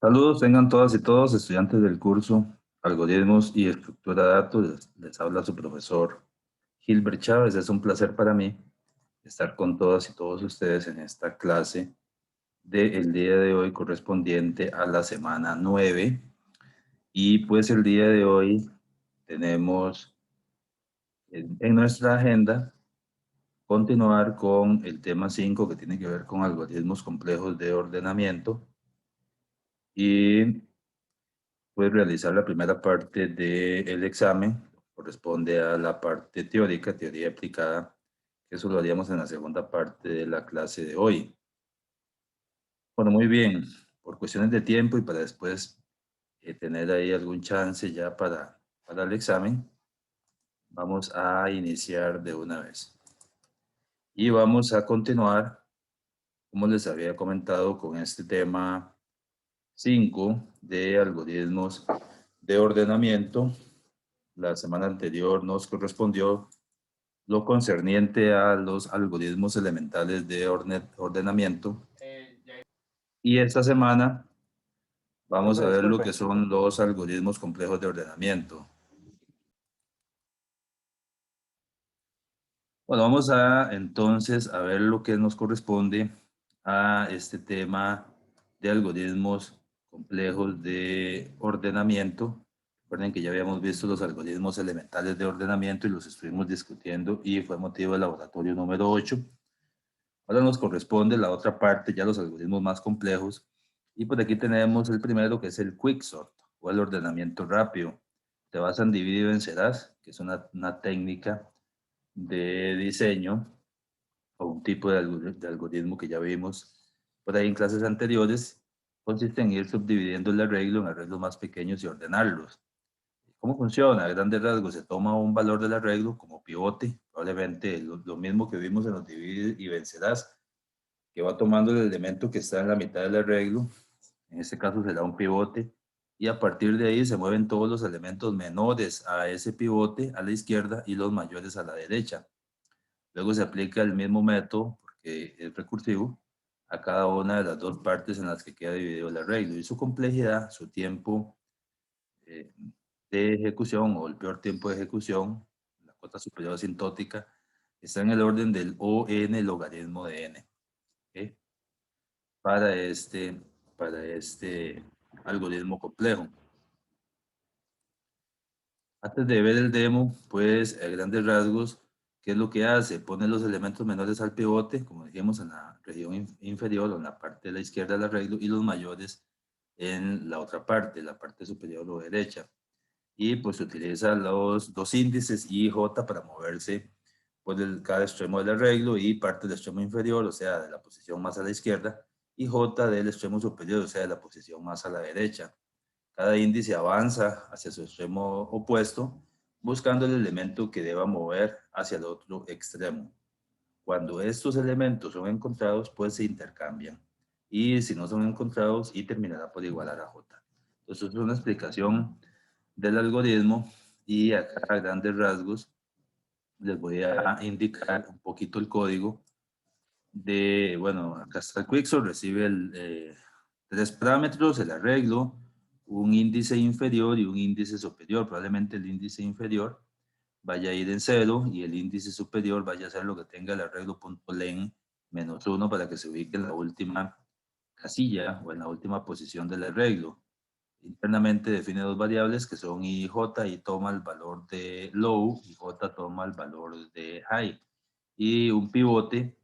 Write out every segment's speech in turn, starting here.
Saludos, tengan todas y todos estudiantes del curso Algoritmos y Estructura de Datos. Les habla su profesor Gilbert Chávez. Es un placer para mí estar con todas y todos ustedes en esta clase del día de hoy correspondiente a la semana 9. Y pues el día de hoy tenemos en nuestra agenda continuar con el tema 5 que tiene que ver con algoritmos complejos de ordenamiento. Y puedes realizar la primera parte del examen, corresponde a la parte teórica, teoría aplicada, que eso lo haríamos en la segunda parte de la clase de hoy. Bueno, muy bien, por cuestiones de tiempo y para después tener ahí algún chance ya para el examen, vamos a iniciar de una vez. Y vamos a continuar, como les había comentado, con este tema 5 de algoritmos de ordenamiento. La semana anterior nos correspondió lo concerniente a los algoritmos elementales de ordenamiento. Y esta semana vamos a ver lo que son los algoritmos complejos de ordenamiento. Bueno, vamos a entonces a ver lo que nos corresponde a este tema de algoritmos complejos de ordenamiento. Recuerden que ya habíamos visto los algoritmos elementales de ordenamiento y los estuvimos discutiendo y fue motivo del laboratorio número 8. Ahora nos corresponde la otra parte, ya los algoritmos más complejos. Y por aquí tenemos el primero que es el quicksort o el ordenamiento rápido. Se basa en divide y vencerás, que es una técnica de diseño o un tipo de algoritmo que ya vimos por ahí en clases anteriores. Consiste en ir subdividiendo el arreglo en arreglos más pequeños y ordenarlos. ¿Cómo funciona? A grandes rasgos, se toma un valor del arreglo como pivote, probablemente lo mismo que vimos en los divide y vencerás, que va tomando el elemento que está en la mitad del arreglo, en este caso será un pivote, y a partir de ahí se mueven todos los elementos menores a ese pivote a la izquierda y los mayores a la derecha. Luego se aplica el mismo método, porque es recursivo, a cada una de las dos partes en las que queda dividido el arreglo y su complejidad, su tiempo eh, de ejecución o el peor tiempo de ejecución, la cota superior asintótica, está en el orden del O n logaritmo de n. ¿Okay? para este, para este algoritmo complejo. Antes de ver el demo, pues a grandes rasgos, ¿qué es lo que hace? Pone los elementos menores al pivote, como dijimos, en la región inferior o en la parte de la izquierda del arreglo, y los mayores en la otra parte, la parte superior o derecha. Y pues se utiliza los dos índices I y J para moverse por cada extremo del arreglo y parte del extremo inferior, o sea, de la posición más a la izquierda, y J del extremo superior, o sea, de la posición más a la derecha. Cada índice avanza hacia su extremo opuesto, buscando el elemento que deba mover hacia el otro extremo. Cuando estos elementos son encontrados, pues se intercambian. Y si no son encontrados, I terminará por igualar a J. Entonces, es una explicación del algoritmo y acá a grandes rasgos les voy a indicar un poquito el código de, bueno, acá está el quicksort, recibe tres parámetros, el arreglo, un índice inferior y un índice superior. Probablemente el índice inferior vaya a ir en 0 y el índice superior vaya a ser lo que tenga el arreglo.len -1 para que se ubique en la última casilla o en la última posición del arreglo. Internamente define dos variables que son I y J, y toma el valor de low y J toma el valor de high. Y un pivote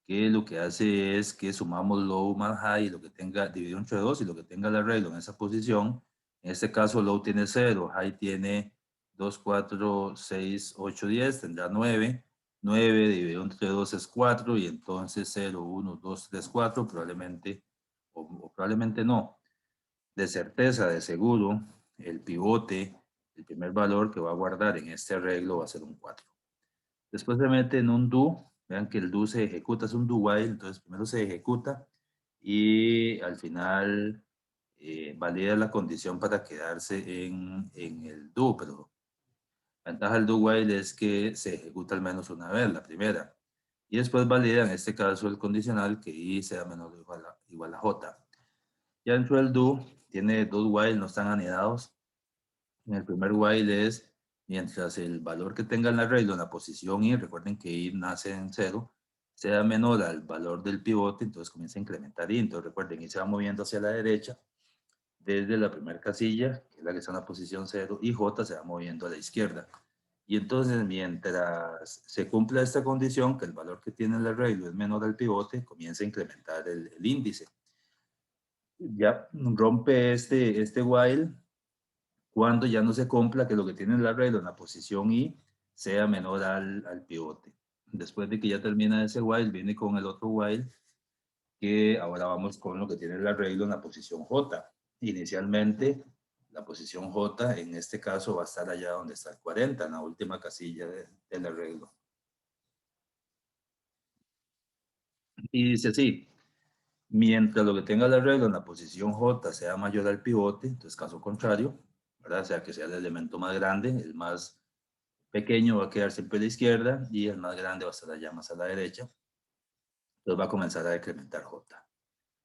que lo que hace es que sumamos low más high, y lo que tenga dividido entre 2 y lo que tenga el arreglo en esa posición. En este caso low tiene 0, high tiene 2, 4, 6, 8, 10, tendrá 9. 9 dividido entre 2 es 4 y entonces 0, 1, 2, 3, 4 probablemente, o probablemente no, de certeza, de seguro, el pivote, el primer valor que va a guardar en este arreglo va a ser un 4. Después se mete en un do, vean que el do se ejecuta, es un do while, entonces primero se ejecuta y al final valida la condición para quedarse en el do, pero la ventaja del do while es que se ejecuta al menos una vez, la primera. Y después valida, en este caso, el condicional que i sea menor o igual a j. Ya dentro del do tiene dos while, no están anidados. En el primer while es mientras el valor que tenga el arreglo en la posición I, recuerden que I nace en 0, sea menor al valor del pivote, entonces comienza a incrementar I. Entonces recuerden, I se va moviendo hacia la derecha desde la primera casilla, que es la que está en la posición 0, y J se va moviendo a la izquierda. Y entonces, mientras se cumpla esta condición, que el valor que tiene el arreglo es menor al pivote, comienza a incrementar el índice. Ya rompe este while cuando ya no se cumpla que lo que tiene el arreglo en la posición I sea menor al pivote. Después de que ya termina ese while, viene con el otro while, que ahora vamos con lo que tiene el arreglo en la posición J. Inicialmente, la posición J en este caso va a estar allá donde está el 40, en la última casilla del arreglo. Y dice así, mientras lo que tenga el arreglo en la posición J sea mayor al pivote, entonces caso contrario, ¿verdad? O sea, que sea el elemento más grande, el más pequeño va a quedar siempre a la izquierda y el más grande va a estar allá más a la derecha. Entonces va a comenzar a decrementar J.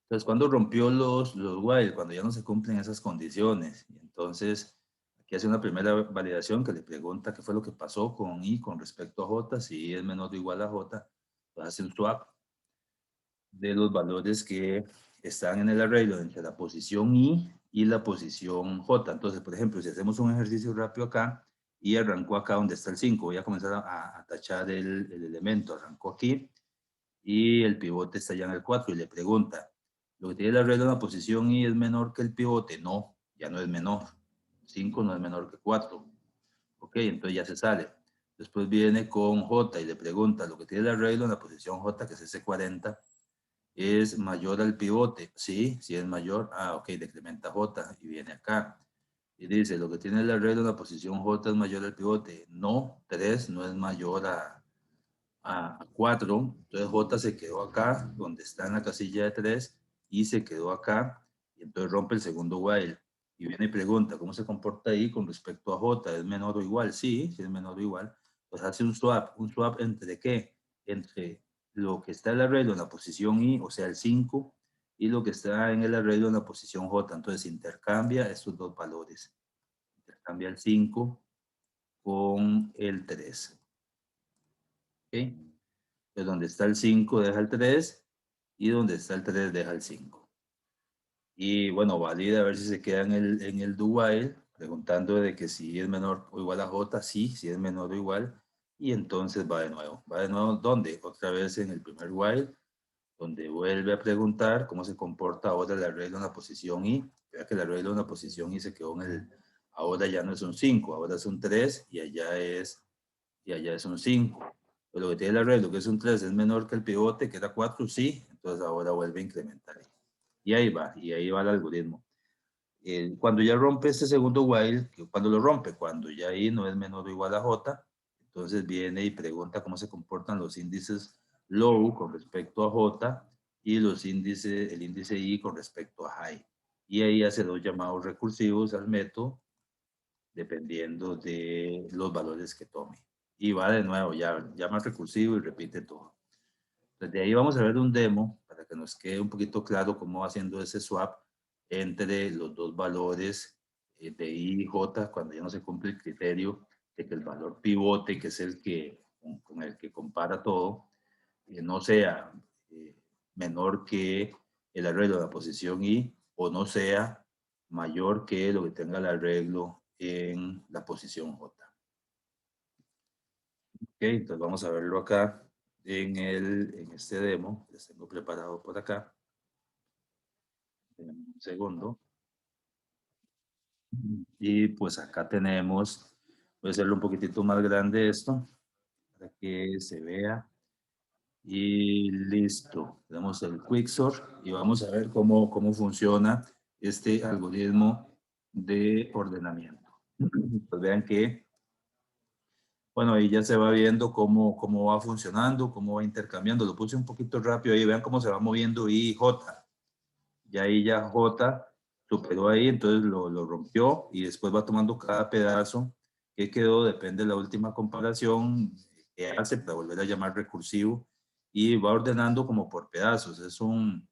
Entonces, cuando rompió los while, cuando ya no se cumplen esas condiciones, y entonces aquí hace una primera validación que le pregunta qué fue lo que pasó con I con respecto a J, si I es menor o igual a J, pues hace un swap de los valores que están en el arreglo entre la posición I y la posición J. Entonces, por ejemplo, si hacemos un ejercicio rápido acá, y arrancó acá donde está el 5, voy a comenzar a tachar el elemento, arrancó aquí, y el pivote está ya en el 4, y le pregunta, ¿lo que tiene el arreglo en la posición I es menor que el pivote? No, ya no es menor. 5 no es menor que 4. Ok, entonces ya se sale. Después viene con J y le pregunta, ¿lo que tiene el arreglo en la posición J, que es ese 40, es mayor al pivote? Sí, sí es mayor. Ah, ok, decrementa J y viene acá. Y dice, ¿lo que tiene el arreglo en la posición J es mayor al pivote? No, 3 no es mayor a 4. Entonces J se quedó acá, donde está en la casilla de 3, y se quedó acá, y entonces rompe el segundo while. Y viene y pregunta, ¿cómo se comporta ahí con respecto a J? ¿Es menor o igual? Sí, sí es menor o igual. Pues hace un swap entre ¿qué? Entre lo que está en el arreglo en la posición I, o sea, el 5, y lo que está en el arreglo en la posición J. Entonces intercambia estos dos valores. Intercambia el 5 con el 3. ¿Ok? Pues donde está el 5 deja el 3 y donde está el 3 deja el 5. Y bueno, valida a ver si se queda en el do while, preguntando de que si es menor o igual a J, sí, si es menor o igual, y entonces va de nuevo. Va de nuevo, ¿dónde? Otra vez en el primer while, donde vuelve a preguntar cómo se comporta ahora el arreglo en la posición I. Vea que el arreglo en la posición I se quedó en el, ahora ya no es un 5, ahora es un 3 y allá es un 5. Pero lo que tiene el arreglo, que es un 3, es menor que el pivote, que era 4, sí, entonces ahora vuelve a incrementar. Y ahí va el algoritmo. Cuando ya rompe este segundo while, cuando lo rompe, cuando ya I no es menor o igual a J, entonces viene y pregunta cómo se comportan los índices low con respecto a J y los índices, el índice I con respecto a high. Y ahí hace dos llamados recursivos al método dependiendo de los valores que tome. Y va de nuevo, ya más recursivo y repite todo. Desde ahí vamos a ver un demo para que nos quede un poquito claro cómo va haciendo ese swap entre los dos valores de I y J cuando ya no se cumple el criterio de que el valor pivote, que es el que con el que compara todo, no sea menor que el arreglo de la posición I o no sea mayor que lo que tenga el arreglo en la posición J. Ok, entonces vamos a verlo acá en este demo. Les tengo preparado por acá. Un segundo. Y pues acá tenemos, voy a hacerlo un poquitito más grande esto, para que se vea. Y listo, tenemos el Quicksort y vamos a ver cómo funciona este algoritmo de ordenamiento. Pues vean que, bueno, ahí ya se va viendo cómo va funcionando, cómo va intercambiando. Lo puse un poquito rápido ahí, vean cómo se va moviendo I y J. Y ahí ya J superó ahí, entonces lo rompió y después va tomando cada pedazo que quedó, depende de la última comparación que hace para volver a llamar recursivo y va ordenando como por pedazos. Es un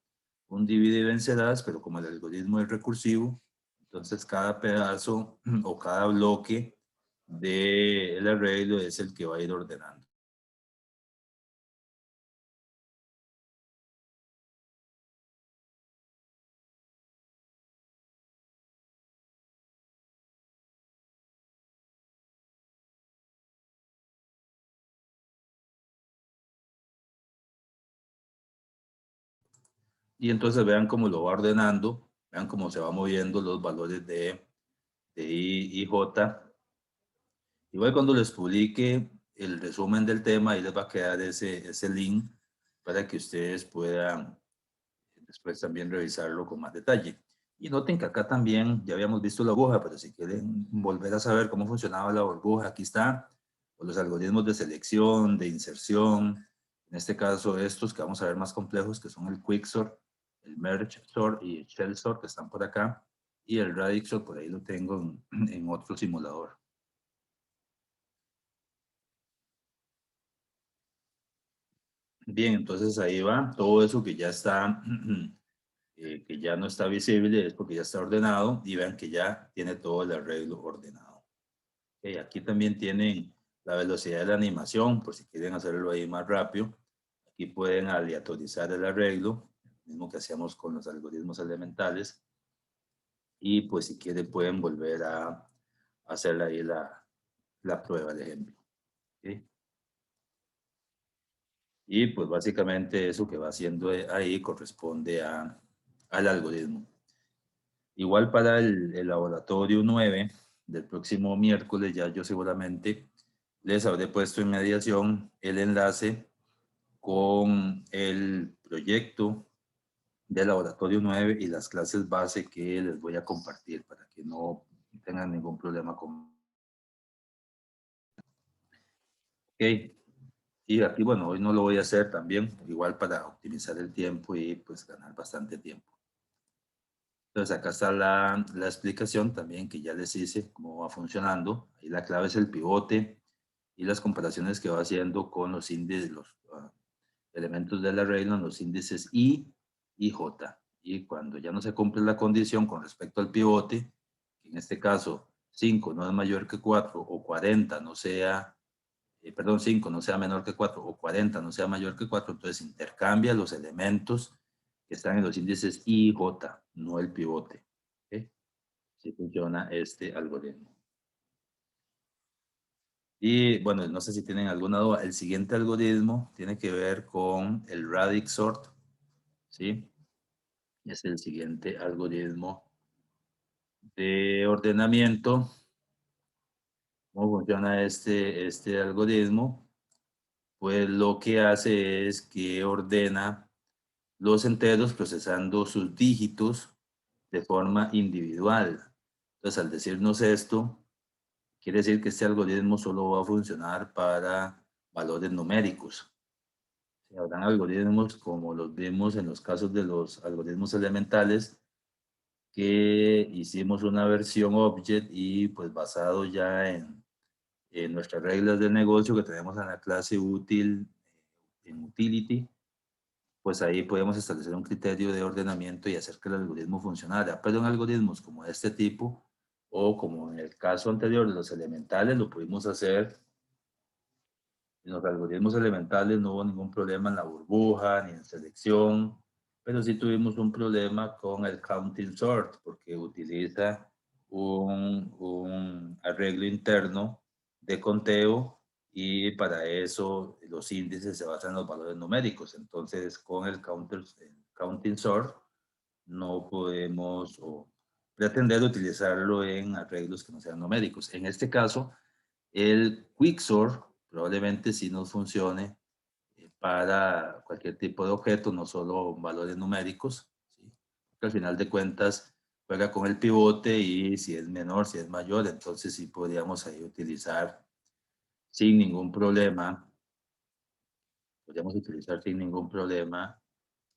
divide y vencerás, pero como el algoritmo es recursivo, Entonces, cada pedazo o cada bloque del arreglo es el que va a ir ordenando. Y entonces vean cómo lo va ordenando, vean cómo se va moviendo los valores de I y J. Igual cuando les publique el resumen del tema, ahí les va a quedar ese link para que ustedes puedan después también revisarlo con más detalle. Y noten que acá también ya habíamos visto la burbuja, pero si quieren volver a saber cómo funcionaba la burbuja, aquí está, o los algoritmos de selección, de inserción, en este caso estos que vamos a ver más complejos, que son el Quicksort, el Merge Sort y el Shell Sort, que están por acá, y el Radix Sort, por ahí lo tengo en otro simulador. Bien, entonces ahí va, todo eso que ya está que ya no está visible es porque ya está ordenado y vean que ya tiene todo el arreglo ordenado. Okay, aquí también tienen la velocidad de la animación, por si quieren hacerlo ahí más rápido. Aquí pueden aleatorizar el arreglo, mismo que hacíamos con los algoritmos elementales. Y pues si quieren pueden volver a hacer ahí la prueba, el ejemplo. Okay. Y pues básicamente eso que va haciendo ahí corresponde al algoritmo. Igual para el laboratorio 9 del próximo miércoles, ya yo seguramente les habré puesto en mediación el enlace con el proyecto del laboratorio 9 y las clases base que les voy a compartir para que no tengan ningún problema con. Ok, y aquí, bueno, hoy no lo voy a hacer también, igual para optimizar el tiempo y pues ganar bastante tiempo. Entonces acá está la explicación también que ya les hice cómo va funcionando. Ahí la clave es el pivote y las comparaciones que va haciendo con los índices, los elementos del arreglo, los índices I y J. Y cuando ya no se cumple la condición con respecto al pivote, que en este caso 5 no es mayor que 4 o 40 no sea, perdón, 5 no sea menor que 4 o 40 no sea mayor que 4, entonces intercambia los elementos que están en los índices I y J, no el pivote. ¿Okay? Así funciona este algoritmo. Y bueno, no sé si tienen alguna duda. El siguiente algoritmo tiene que ver con el radix sort, ¿sí? Es el siguiente algoritmo de ordenamiento. ¿Cómo funciona este algoritmo? Pues lo que hace es que ordena los enteros procesando sus dígitos de forma individual. Entonces, al decirnos esto, quiere decir que este algoritmo solo va a funcionar para valores numéricos. Habrán algoritmos como los vimos en los casos de los algoritmos elementales, que hicimos una versión object y pues basado ya en nuestras reglas del negocio que tenemos en la clase útil, en utility, pues ahí podemos establecer un criterio de ordenamiento y hacer que el algoritmo funcionara. Pero en algoritmos como este tipo, o como en el caso anterior de los elementales, lo pudimos hacer. En los algoritmos elementales no hubo ningún problema en la burbuja ni en selección, pero sí tuvimos un problema con el counting sort, porque utiliza un arreglo interno de conteo y para eso los índices se basan en los valores numéricos. Entonces, con el counting sort no podemos pretender utilizarlo en arreglos que no sean numéricos. En este caso, el Quicksort probablemente sí nos funcione para cualquier tipo de objeto, no solo valores numéricos, ¿sí? Porque al final de cuentas juega con el pivote y si es menor, si es mayor, entonces sí podríamos ahí utilizar sin ningún problema,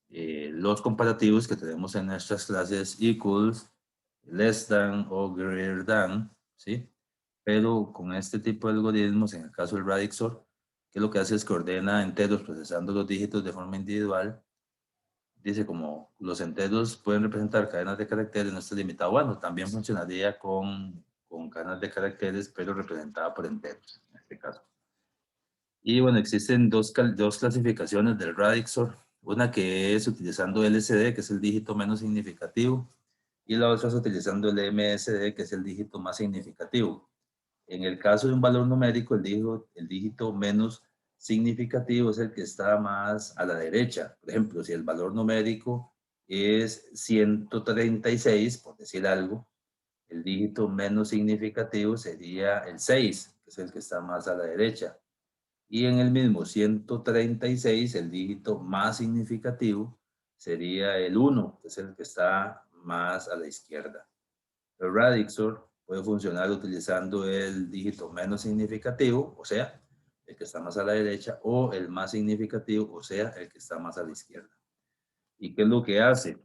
los comparativos que tenemos en nuestras clases equals, less than o greater than, ¿sí? Pero con este tipo de algoritmos, en el caso del Radixor, que lo que hace es que ordena enteros procesando los dígitos de forma individual, dice como los enteros pueden representar cadenas de caracteres, no está limitado. Bueno, también funcionaría con cadenas de caracteres, pero representada por enteros, en este caso. Y bueno, existen dos clasificaciones del Radixor. Una que es utilizando LCD, que es el dígito menos significativo, y la otra es utilizando el MSD, que es el dígito más significativo. En el caso de un valor numérico, el dígito menos significativo es el que está más a la derecha. Por ejemplo, si el valor numérico es 136, por decir algo, el dígito menos significativo sería el 6, que es el que está más a la derecha. Y en el mismo 136, el dígito más significativo sería el 1, que es el que está más a la izquierda. El Radixor puede funcionar utilizando el dígito menos significativo, o sea, el que está más a la derecha, o el más significativo, o sea, el que está más a la izquierda. ¿Y qué es lo que hace?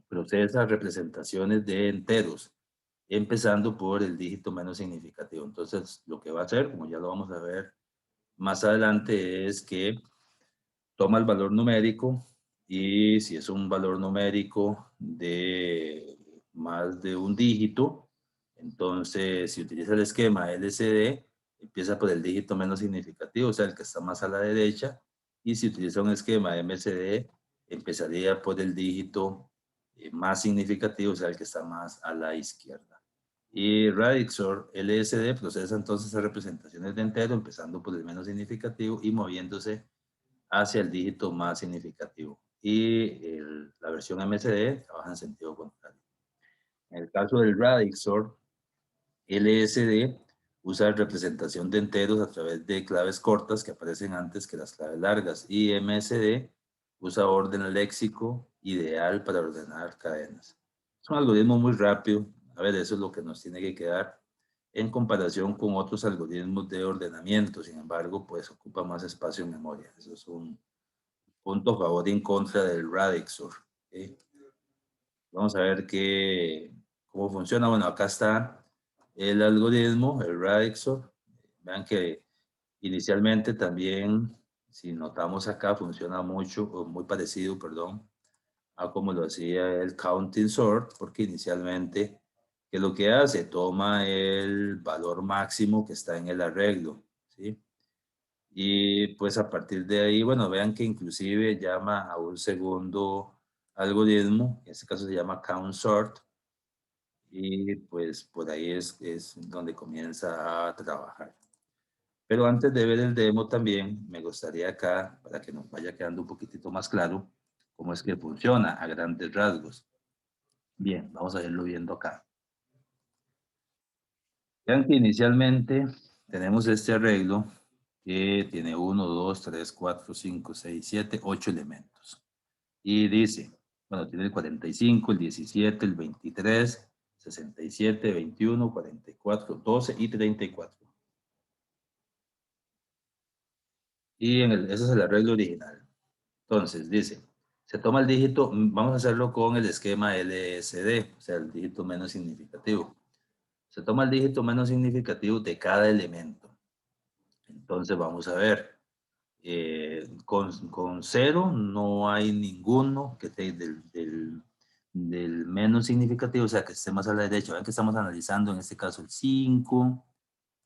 Procesa representaciones de enteros, empezando por el dígito menos significativo. Entonces, lo que va a hacer, como ya lo vamos a ver más adelante, es que toma el valor numérico y si es un valor numérico de más de un dígito, entonces si utiliza el esquema LCD, empieza por el dígito menos significativo, o sea, el que está más a la derecha, y si utiliza un esquema MCD, empezaría por el dígito más significativo, o sea, el que está más a la izquierda. Y Radixor LSD procesa entonces las representaciones de entero, empezando por el menos significativo y moviéndose hacia el dígito más significativo. Y la versión MSD trabaja en sentido contrario. En el caso del Radixor, LSD usa representación de enteros a través de claves cortas que aparecen antes que las claves largas. Y MSD usa orden léxico ideal para ordenar cadenas. Es un algoritmo muy rápido. A ver, eso es lo que nos tiene que quedar en comparación con otros algoritmos de ordenamiento. Sin embargo, pues ocupa más espacio en memoria. Eso es un punto a favor y en contra del Radixor. ¿Okay? Vamos a ver cómo funciona. Bueno, acá está el algoritmo, el Radixor. Vean que inicialmente también, si notamos acá, funciona mucho, o muy parecido, perdón, a como lo hacía el Counting Sort, porque inicialmente, ¿qué es lo que hace? Toma el valor máximo que está en el arreglo, ¿sí? Y pues a partir de ahí, bueno, vean que inclusive llama a un segundo algoritmo, en este caso se llama count sort, y pues por ahí es donde comienza a trabajar. Pero antes de ver el demo también, me gustaría acá, para que nos vaya quedando un poquitito más claro, cómo es que funciona a grandes rasgos. Bien, vamos a irlo viendo acá. Vean que inicialmente tenemos este arreglo que tiene 1, 2, 3, 4, 5, 6, 7, 8 elementos. Y dice, bueno, tiene el 45, el 17, el 23, 67, 21, 44, 12 y 34. Y ese es el arreglo original. Entonces, dice, se toma el dígito, vamos a hacerlo con el esquema LSD, o sea, el dígito menos significativo. Se toma el dígito menos significativo de cada elemento. Entonces, vamos a ver. Con 0 no hay ninguno que esté del menos significativo, o sea, que esté más a la derecha. Ven que estamos analizando en este caso el 5,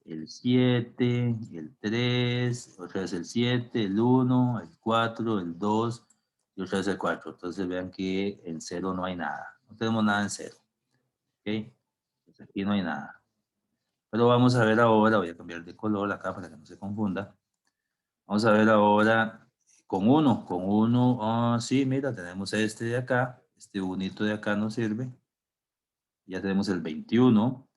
el 7, el 3, otra vez el 7, el 1, el 4, el 2 y otra vez el 4. Entonces vean que en 0 no hay nada. No tenemos nada en 0. ¿Ok? Entonces aquí no hay nada. Pero vamos a ver ahora, voy a cambiar de color acá para que no se confunda. Vamos a ver ahora con 1. Con 1, sí, mira, tenemos este de acá. Este bonito de acá nos sirve. Ya tenemos el 21.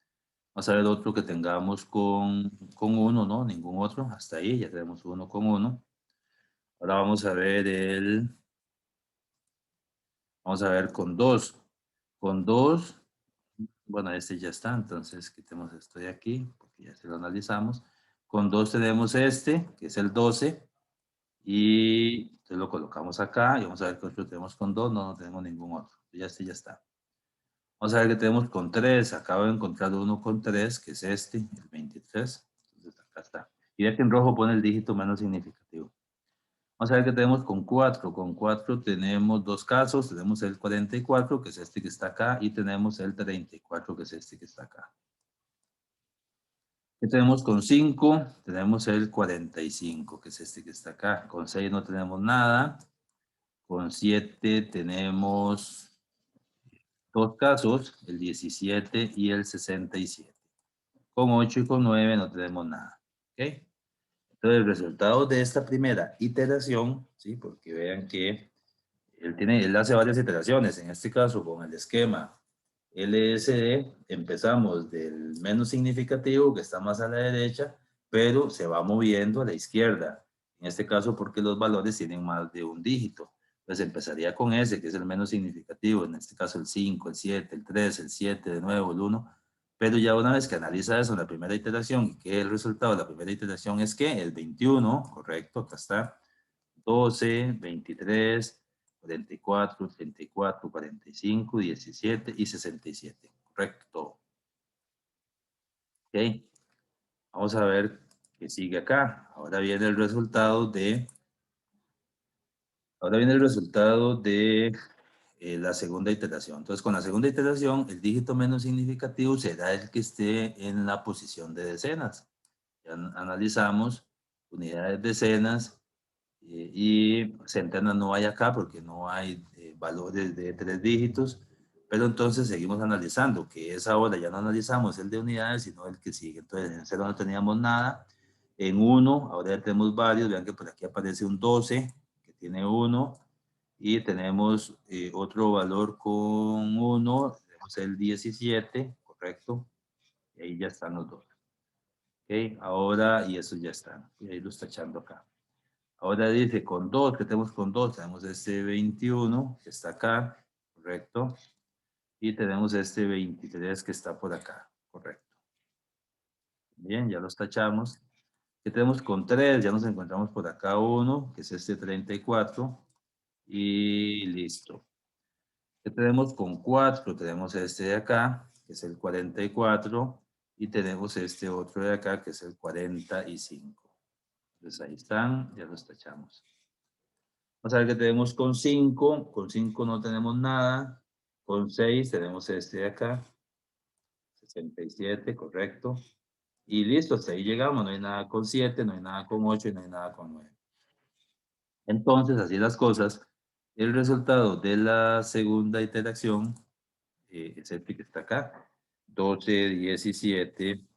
Vamos a ver otro que tengamos con 1, ¿no? Ningún otro. Hasta ahí ya tenemos uno con 1. Ahora vamos a ver vamos a ver con 2. Con 2, bueno, este ya está. Entonces quitemos esto de aquí porque ya se lo analizamos. Con 2 tenemos este, que es el 12. Y entonces lo colocamos acá y vamos a ver qué otro tenemos con 2. No, no tenemos ningún otro. Ya este ya está. Vamos a ver qué tenemos con 3. Acabo de encontrar uno con 3, que es este, el 23. Entonces acá está. Y ve que en rojo pone el dígito menos significativo. Vamos a ver qué tenemos con 4. Con 4 tenemos dos casos. Tenemos el 44, que es este que está acá, y tenemos el 34, que es este que está acá. ¿Qué tenemos con 5? Tenemos el 45, que es este que está acá. Con 6 no tenemos nada. Con 7 tenemos dos casos, el 17 y el 67. Con 8 y con 9 no tenemos nada. ¿Ok? Entonces, el resultado de esta primera iteración, ¿sí? Porque vean que él hace varias iteraciones. En este caso, con el esquema LSD, empezamos del menos significativo, que está más a la derecha, pero se va moviendo a la izquierda. En este caso, porque los valores tienen más de un dígito. Entonces, empezaría con ese, que es el menos significativo. En este caso, el 5, el 7, el 3, el 7, de nuevo, el 1. Pero ya una vez que analiza eso en la primera iteración, y que el resultado de la primera iteración es que el 21, correcto, acá está, 12, 23, 44, 34, 45, 17 y 67. Correcto. Ok. Vamos a ver qué sigue acá. Ahora viene el resultado de la segunda iteración. Entonces, con la segunda iteración, el dígito menos significativo será el que esté en la posición de decenas. Ya analizamos unidades decenas y centenas no hay acá porque no hay valores de 3 dígitos, pero entonces seguimos analizando, que es ahora, ya no analizamos el de unidades, sino el que sigue. Entonces en 0 no teníamos nada, en 1 ahora ya tenemos varios, vean que por aquí aparece un 12, que tiene 1, y tenemos otro valor con 1, tenemos el 17, correcto, y ahí ya están los dos. Ok, ahora, y esos ya están, y ahí los tachando acá. Ahora dice con 2, ¿qué tenemos con 2? Tenemos este 21 que está acá, correcto. Y tenemos este 23 que está por acá, correcto. Bien, ya los tachamos. ¿Qué tenemos con 3? Ya nos encontramos por acá uno, que es este 34. Y listo. ¿Qué tenemos con 4? Tenemos este de acá, que es el 44. Y tenemos este otro de acá, que es el 45. Entonces ahí están, ya los tachamos. Vamos a ver qué tenemos con 5. Con 5 no tenemos nada. Con 6 tenemos este de acá. 67, correcto. Y listo, hasta ahí llegamos. No hay nada con 7, no hay nada con 8 y no hay nada con 9. Entonces, así las cosas. El resultado de la segunda iteración es este que está acá. 12, 17,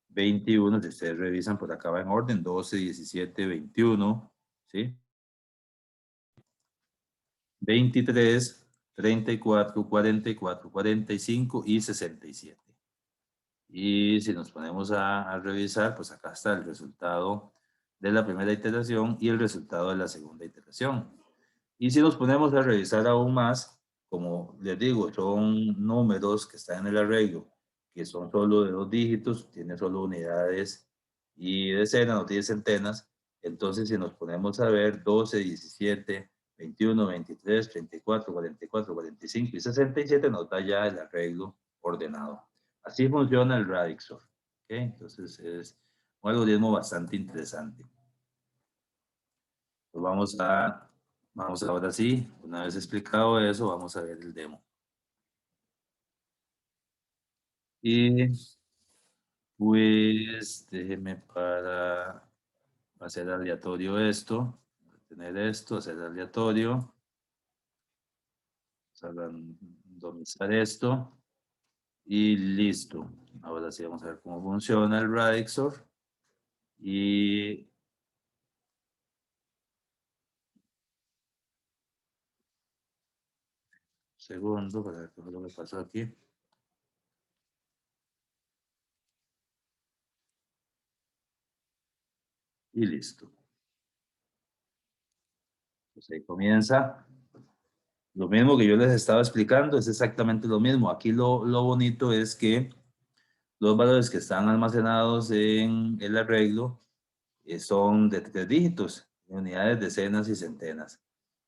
21. Si ustedes revisan, por acá va en orden. 12, 17, 21. ¿Sí? 23, 34, 44, 45 y 67. Y si nos ponemos a revisar, pues acá está el resultado de la primera iteración y el resultado de la segunda iteración. Y si nos ponemos a revisar aún más, como les digo, son números que están en el arreglo, que son solo de 2 dígitos, tiene solo unidades y decenas, no tiene centenas. Entonces, si nos ponemos a ver 12, 17, 21, 23, 34, 44, 45 y 67, nos da ya el arreglo ordenado. Así funciona el Radixor. ¿Okay? Entonces, es un algoritmo bastante interesante. Pues vamos ahora sí, una vez explicado eso, vamos a ver el demo. Y pues déjeme para hacer aleatorio esto, tener esto, hacer aleatorio, randomizar esto y listo. Ahora sí vamos a ver cómo funciona el Radixor y segundo para ver qué fue lo que pasó aquí y listo. Pues ahí comienza. Lo mismo que yo les estaba explicando es exactamente lo mismo. Aquí lo bonito es que los valores que están almacenados en el arreglo son de 3 dígitos, unidades, decenas y centenas.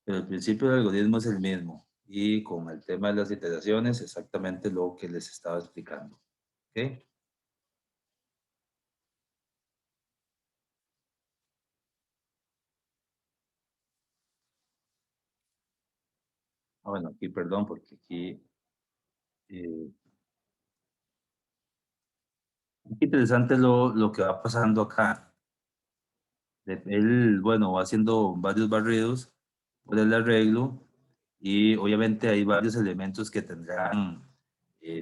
Pero el principio del algoritmo es el mismo. Y con el tema de las iteraciones, exactamente lo que les estaba explicando. ¿Ok? bueno, aquí, perdón, porque aquí, eh, qué interesante lo que va pasando acá. Él, bueno, va haciendo varios barridos por el arreglo y obviamente hay varios elementos que tendrán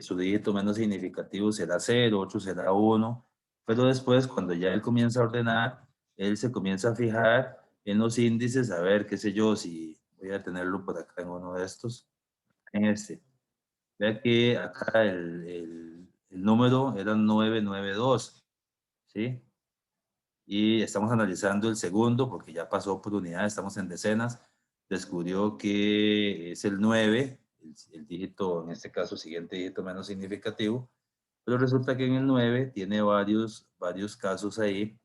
su dígito menos significativo será cero, otro será uno, pero después cuando ya él comienza a ordenar, él se comienza a fijar en los índices, a ver, qué sé yo, si voy a tenerlo por acá en uno de estos, en este. Vea que acá el número era 992, ¿sí? Y estamos analizando el segundo porque ya pasó por unidades, estamos en decenas, descubrió que es el 9, el dígito, en este caso, siguiente dígito menos significativo, pero resulta que en el 9 tiene varios casos ahí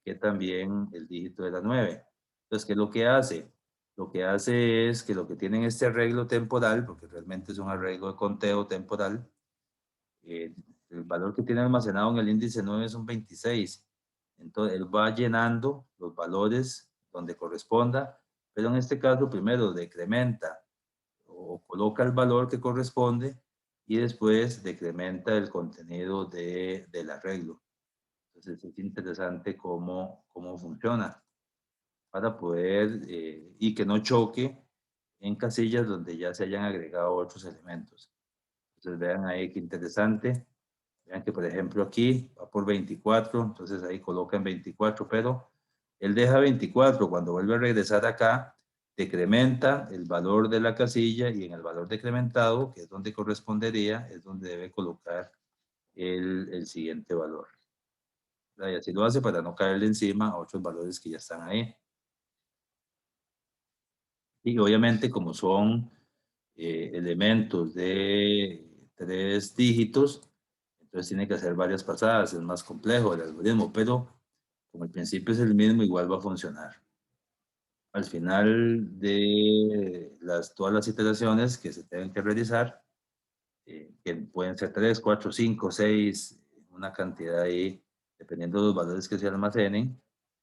que también el dígito era 9. Entonces, ¿qué es lo que hace? Lo que hace es que lo que tienen este arreglo temporal, porque realmente es un arreglo de conteo temporal, eh, el valor que tiene almacenado en el índice 9 es un 26. Entonces, él va llenando los valores donde corresponda, pero en este caso primero decrementa o coloca el valor que corresponde y después decrementa el contenido del arreglo. Entonces, es interesante cómo funciona para poder, y que no choque en casillas donde ya se hayan agregado otros elementos. Entonces, vean ahí qué interesante. Vean que, por ejemplo, aquí va por 24, entonces ahí colocan 24, pero él deja 24. Cuando vuelve a regresar acá, decrementa el valor de la casilla y en el valor decrementado, que es donde correspondería, es donde debe colocar el siguiente valor. Y así lo hace para no caerle encima a otros valores que ya están ahí. Y obviamente, como son elementos de 3 dígitos, entonces tiene que hacer varias pasadas, es más complejo el algoritmo, pero como el principio es el mismo, igual va a funcionar. Al final de todas las iteraciones que se tienen que realizar, que pueden ser 3, 4, 5, 6, una cantidad ahí, dependiendo de los valores que se almacenen.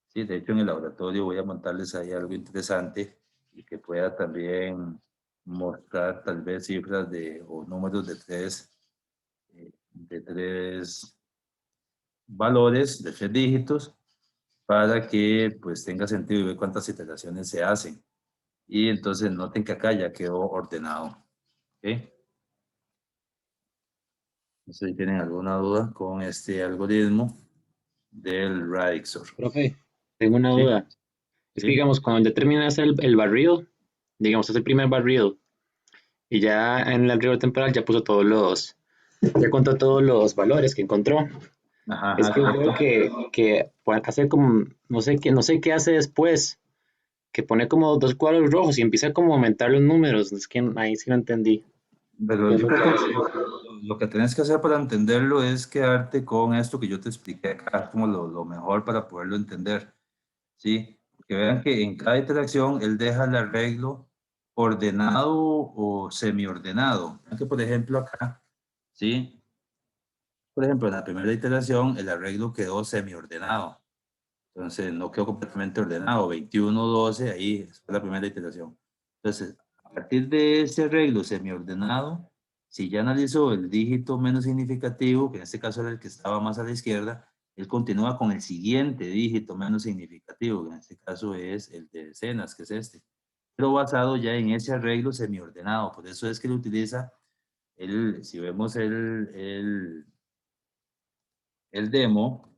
Sí, de hecho, en el laboratorio voy a montarles ahí algo interesante y que pueda también mostrar tal vez cifras o números de tres valores, de 3 dígitos, para que pues tenga sentido y ver cuántas iteraciones se hacen. Y entonces noten que acá ya quedó ordenado. ¿Ok? No sé si tienen alguna duda con este algoritmo del Radixor. Profe, tengo una ¿Sí? duda. Es que, ¿Sí? digamos, cuando determinas el barrido, digamos, es el primer barrido, y ya en el barrido temporal ya puso ya contó todos los valores que encontró. Ajá, Es ajá, que correcto. veo que puede hacer como, no sé qué hace después, que pone como dos cuadros rojos y empieza como a aumentar los números. Es que ahí sí no entendí. Pero ¿Qué es yo lo creo que que hace? lo que tenés que hacer para entenderlo es quedarte con esto que yo te expliqué acá, como lo mejor para poderlo entender. ¿Sí? Que vean que en cada interacción él deja el arreglo ordenado o semiordenado. Vean que, por ejemplo, acá, ¿sí? Por ejemplo, en la primera iteración el arreglo quedó semiordenado. Entonces, no quedó completamente ordenado. 21, 12, ahí fue la primera iteración. Entonces, a partir de ese arreglo semiordenado, si ya analizó el dígito menos significativo, que en este caso era el que estaba más a la izquierda, él continúa con el siguiente dígito menos significativo, que en este caso es el de decenas, que es este, pero basado ya en ese arreglo semiordenado. Por eso es que él utiliza, si vemos el demo,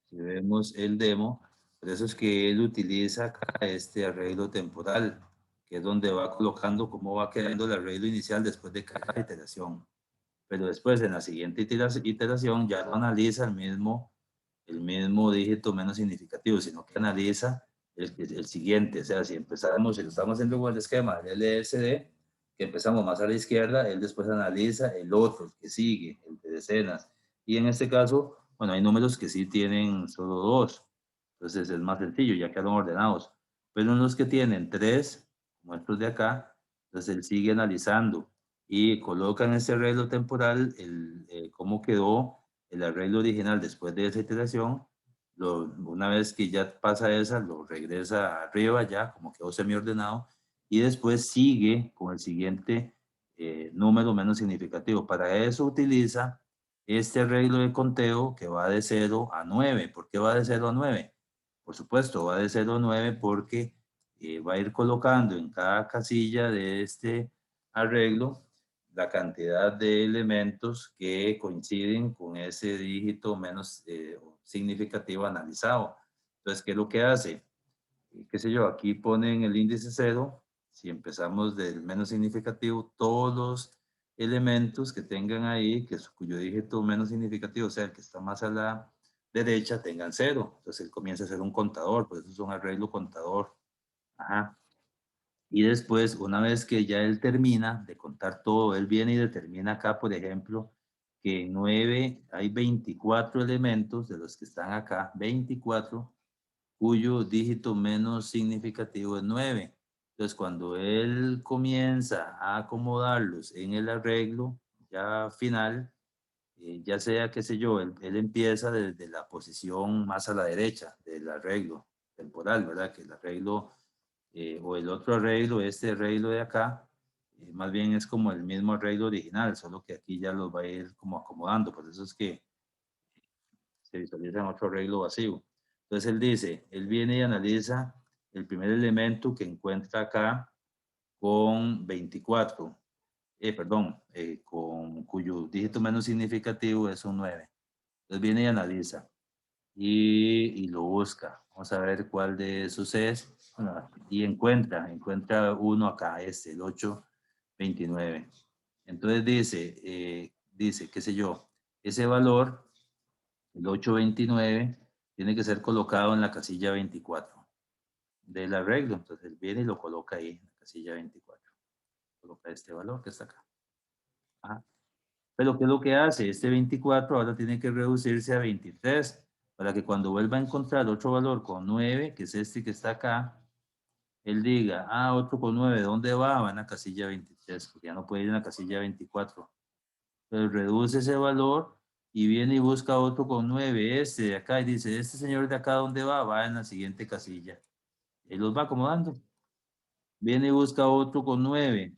si vemos el demo, por eso es que él utiliza acá este arreglo temporal, que es donde va colocando cómo va quedando el arreglo inicial después de cada iteración. Pero después, en la siguiente iteración, ya no analiza el mismo dígito menos significativo, sino que analiza el siguiente. O sea, si empezamos, si lo estamos haciendo con el esquema del LSD, que empezamos más a la izquierda, él después analiza el otro, el que sigue, el de decenas. Y en este caso, bueno, hay números que sí tienen solo dos. Entonces es más sencillo, ya quedan ordenados. Pero en los que tienen tres, como estos de acá, entonces él sigue analizando y coloca en ese arreglo temporal cómo quedó el arreglo original después de esa iteración. Una vez que ya pasa esa, lo regresa arriba ya, como quedó semi ordenado, y después sigue con el siguiente número menos significativo. Para eso utiliza este arreglo de conteo que va de 0 a 9. ¿Por qué va de 0 a 9? Por supuesto, va de 0 a 9 porque va a ir colocando en cada casilla de este arreglo la cantidad de elementos que coinciden con ese dígito menos significativo analizado. Entonces, ¿qué es lo que hace? Qué sé yo, aquí ponen el índice 0. Si empezamos del menos significativo, todos los elementos que tengan ahí, cuyo dígito menos significativo sea el que está más a la derecha, tengan 0. Entonces él comienza a ser un contador, por eso es un arreglo contador. Ajá. Y después, una vez que ya él termina de contar todo, él viene y determina acá, por ejemplo, que en 9 hay 24 elementos de los que están acá, 24, cuyo dígito menos significativo es 9. Entonces, cuando él comienza a acomodarlos en el arreglo ya final, ya sea, qué sé yo, él empieza desde la posición más a la derecha del arreglo temporal, ¿verdad? Que el arreglo o el otro arreglo, este arreglo de acá, más bien es como el mismo arreglo original, solo que aquí ya los va a ir como acomodando, por eso es que se visualiza en otro arreglo vacío. Entonces él dice, él viene y analiza el primer elemento que encuentra acá con 24, perdón, con cuyo dígito menos significativo es un 9. Entonces viene y analiza y lo busca. Vamos a ver cuál de esos es. Bueno, y encuentra uno acá, el 829. Entonces dice, qué sé yo, ese valor, el 829, tiene que ser colocado en la casilla 24 del arreglo. Entonces él viene y lo coloca ahí, en la casilla 24. Coloca este valor que está acá. Ajá. Pero ¿qué es lo que hace? Este 24 ahora tiene que reducirse a 23 para que cuando vuelva a encontrar otro valor con 9, que es este que está acá, él diga, otro con 9, ¿dónde va? Va en la casilla 23, porque ya no puede ir en la casilla 24. Pero reduce ese valor y viene y busca otro con 9, este de acá, y dice, este señor de acá, ¿dónde va? Va en la siguiente casilla. Y los va acomodando. Viene y busca otro con 9,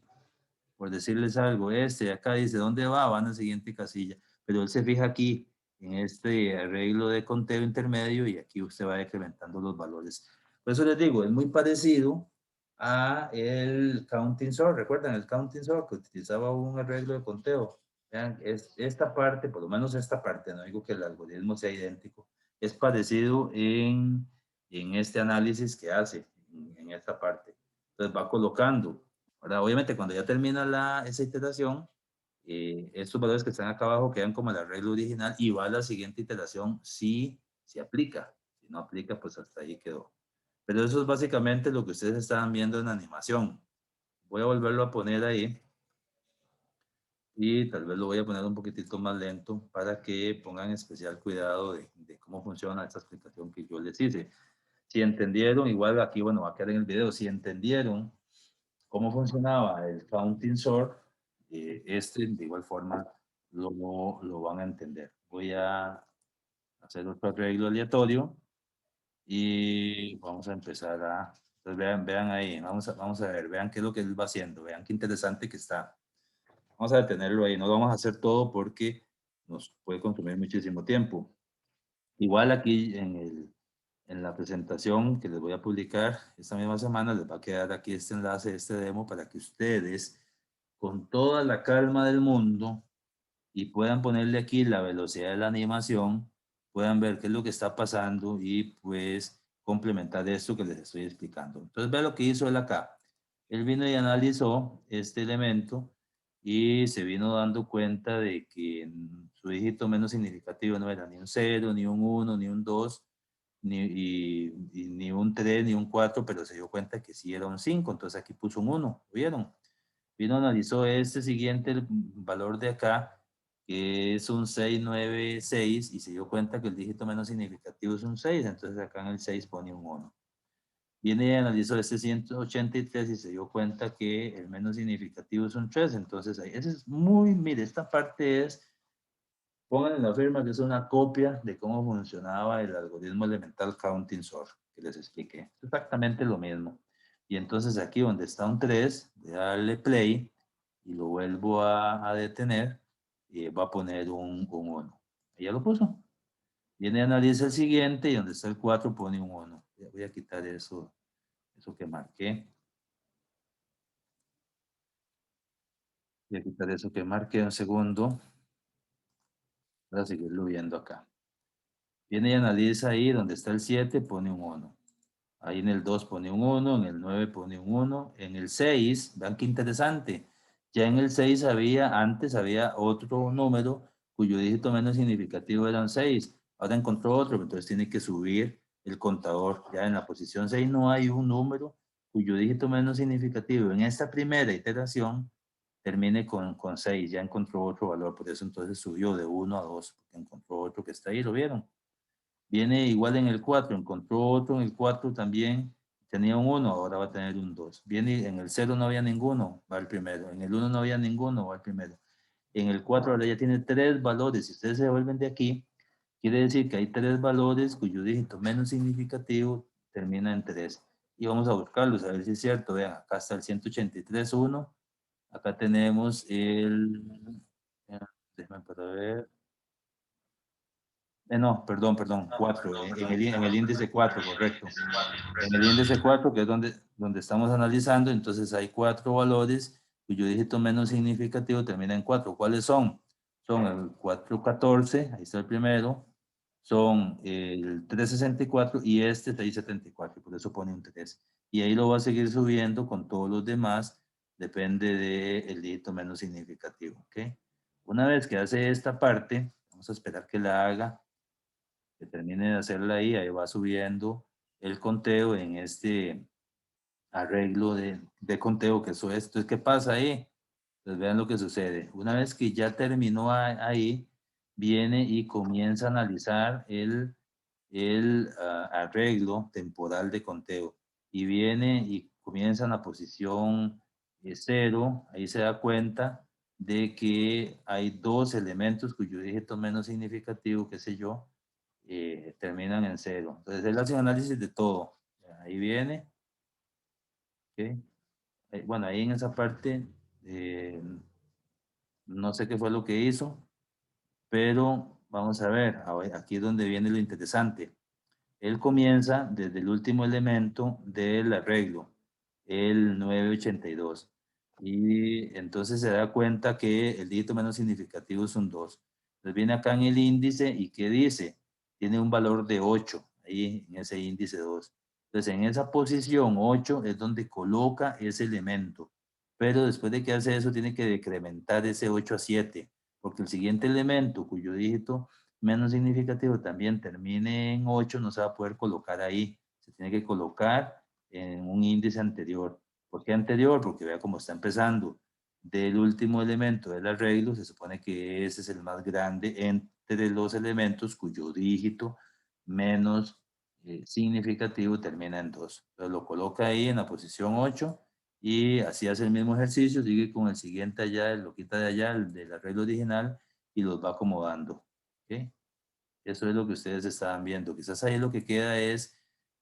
por decirles algo, este de acá dice, ¿dónde va? Va en la siguiente casilla. Pero él se fija aquí, en este arreglo de conteo intermedio, y aquí usted va decrementando los valores. Por eso les digo, es muy parecido a el counting sort. ¿Recuerdan el counting sort que utilizaba un arreglo de conteo? Vean, esta parte, por lo menos esta parte, no digo que el algoritmo sea idéntico, es parecido en este análisis que hace, en esta parte. Entonces va colocando. Ahora, obviamente, cuando ya termina esa iteración, estos valores que están acá abajo quedan como el arreglo original y va a la siguiente iteración si se aplica. Si no aplica, pues hasta ahí quedó. Pero eso es básicamente lo que ustedes estaban viendo en la animación. Voy a volverlo a poner ahí y tal vez lo voy a poner un poquitito más lento para que pongan especial cuidado de cómo funciona esta explicación que yo les hice. Si entendieron, igual aquí, bueno, va a quedar en el video, si entendieron cómo funcionaba el counting sort, de igual forma lo van a entender. Voy a hacer otro arreglo aleatorio y vamos a empezar entonces vean ahí, vamos a ver, vean qué es lo que él va haciendo, vean qué interesante que está. Vamos a detenerlo ahí, no lo vamos a hacer todo porque nos puede consumir muchísimo tiempo. Igual aquí en la presentación que les voy a publicar esta misma semana, les va a quedar aquí este enlace, este demo, para que ustedes, con toda la calma del mundo, y puedan ponerle aquí la velocidad de la animación, puedan ver qué es lo que está pasando y pues complementar esto que les estoy explicando. Entonces, ve lo que hizo él acá. Él vino y analizó este elemento y se vino dando cuenta de que su dígito menos significativo no era ni un 0, ni un 1, ni un 2, ni un 3, ni un 4, pero se dio cuenta que sí era un 5, entonces aquí puso un 1, ¿vieron? Vino, analizó este siguiente el valor de acá, que es un 696, y se dio cuenta que el dígito menos significativo es un 6, entonces acá en el 6 pone un 1. Viene y analizó este 183 y se dio cuenta que el menos significativo es un 3, entonces ahí, ese es muy, mire, esta parte es, pongan en la firma que es una copia de cómo funcionaba el algoritmo elemental counting sort, que les expliqué. Es exactamente lo mismo. Y entonces aquí donde está un 3, voy a darle play y lo vuelvo a detener y va a poner un 1. Ya lo puso. Viene a analiza el siguiente y donde está el 4 pone un 1. Voy a quitar eso que marqué. Voy a quitar eso que marqué un segundo. Para seguirlo viendo acá. Viene y analiza ahí donde está el 7, pone un 1. Ahí en el 2 pone un 1, en el 9 pone un 1, en el 6, vean qué interesante. Ya en el 6 antes había otro número cuyo dígito menos significativo era un 6. Ahora encontró otro, entonces tiene que subir el contador. Ya en la posición 6 no hay un número cuyo dígito menos significativo en esta primera iteración termine con 6. Ya encontró otro valor, por eso entonces subió de 1 a 2, porque encontró otro que está ahí, ¿lo vieron? Viene igual en el 4, encontró otro en el 4 también, tenía un 1, ahora va a tener un 2. Viene en el 0 no había ninguno, va al primero. En el 1 no había ninguno, va al primero. En el 4 ahora ya tiene 3 valores. Si ustedes se devuelven de aquí, quiere decir que hay 3 valores cuyo dígito menos significativo termina en 3. Y vamos a buscarlos, a ver si es cierto. Vean, acá está el 183.1. Acá tenemos déjenme para ver. No, perdón, 4, en el índice 4, correcto. En el índice 4, que es donde estamos analizando, entonces hay 4 valores cuyo dígito menos significativo termina en 4. ¿Cuáles son? Son el 414, ahí está el primero, son el 364 y este 374, por eso pone un 3. Y ahí lo va a seguir subiendo con todos los demás, depende del dígito menos significativo, ¿ok? Una vez que hace esta parte, vamos a esperar que la haga, que termine de hacerla ahí va subiendo el conteo en este arreglo de conteo que eso es. Entonces, ¿qué pasa ahí? Pues vean lo que sucede. Una vez que ya terminó ahí, viene y comienza a analizar el arreglo temporal de conteo. Y viene y comienza en la posición 0, ahí se da cuenta de que hay 2 elementos cuyo dígito menos significativo, qué sé yo, terminan en 0. Entonces él hace un análisis de todo. Ahí viene. ¿Okay? Bueno, ahí en esa parte no sé qué fue lo que hizo, pero vamos a ver, aquí es donde viene lo interesante. Él comienza desde el último elemento del arreglo, el 982. Y entonces se da cuenta que el dígito menos significativo es un 2. Entonces viene acá en el índice y ¿qué dice? Tiene un valor de 8, ahí en ese índice 2. Entonces en esa posición 8 es donde coloca ese elemento. Pero después de que hace eso tiene que decrementar ese 8 a 7, porque el siguiente elemento cuyo dígito menos significativo también termine en 8, no se va a poder colocar ahí. Se tiene que colocar en un índice anterior. ¿Por qué anterior? Porque vea cómo está empezando. Del último elemento del arreglo, se supone que ese es el más grande entre los elementos cuyo dígito menos significativo termina en 2. Entonces lo coloca ahí en la posición 8 y así hace el mismo ejercicio, sigue con el siguiente allá, lo quita de allá, el del arreglo original y los va acomodando. ¿Okay? Eso es lo que ustedes estaban viendo. Quizás ahí lo que queda es,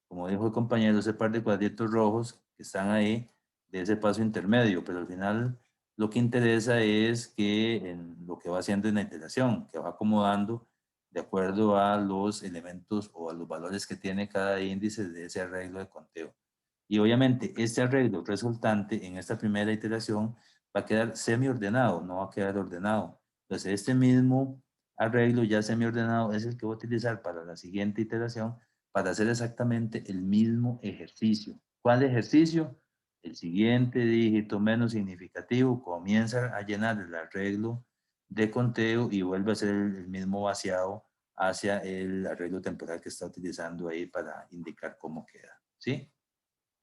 como dijo el compañero, ese par de cuadritos rojos que están ahí de ese paso intermedio, pero al final lo que interesa es que en lo que va haciendo en la iteración, que va acomodando de acuerdo a los elementos o a los valores que tiene cada índice de ese arreglo de conteo. Y obviamente este arreglo resultante en esta primera iteración va a quedar semi-ordenado, no va a quedar ordenado. Entonces este mismo arreglo ya semi-ordenado es el que voy a utilizar para la siguiente iteración para hacer exactamente el mismo ejercicio. ¿Cuál ejercicio? El siguiente dígito menos significativo comienza a llenar el arreglo de conteo y vuelve a hacer el mismo vaciado hacia el arreglo temporal que está utilizando ahí para indicar cómo queda. ¿Sí?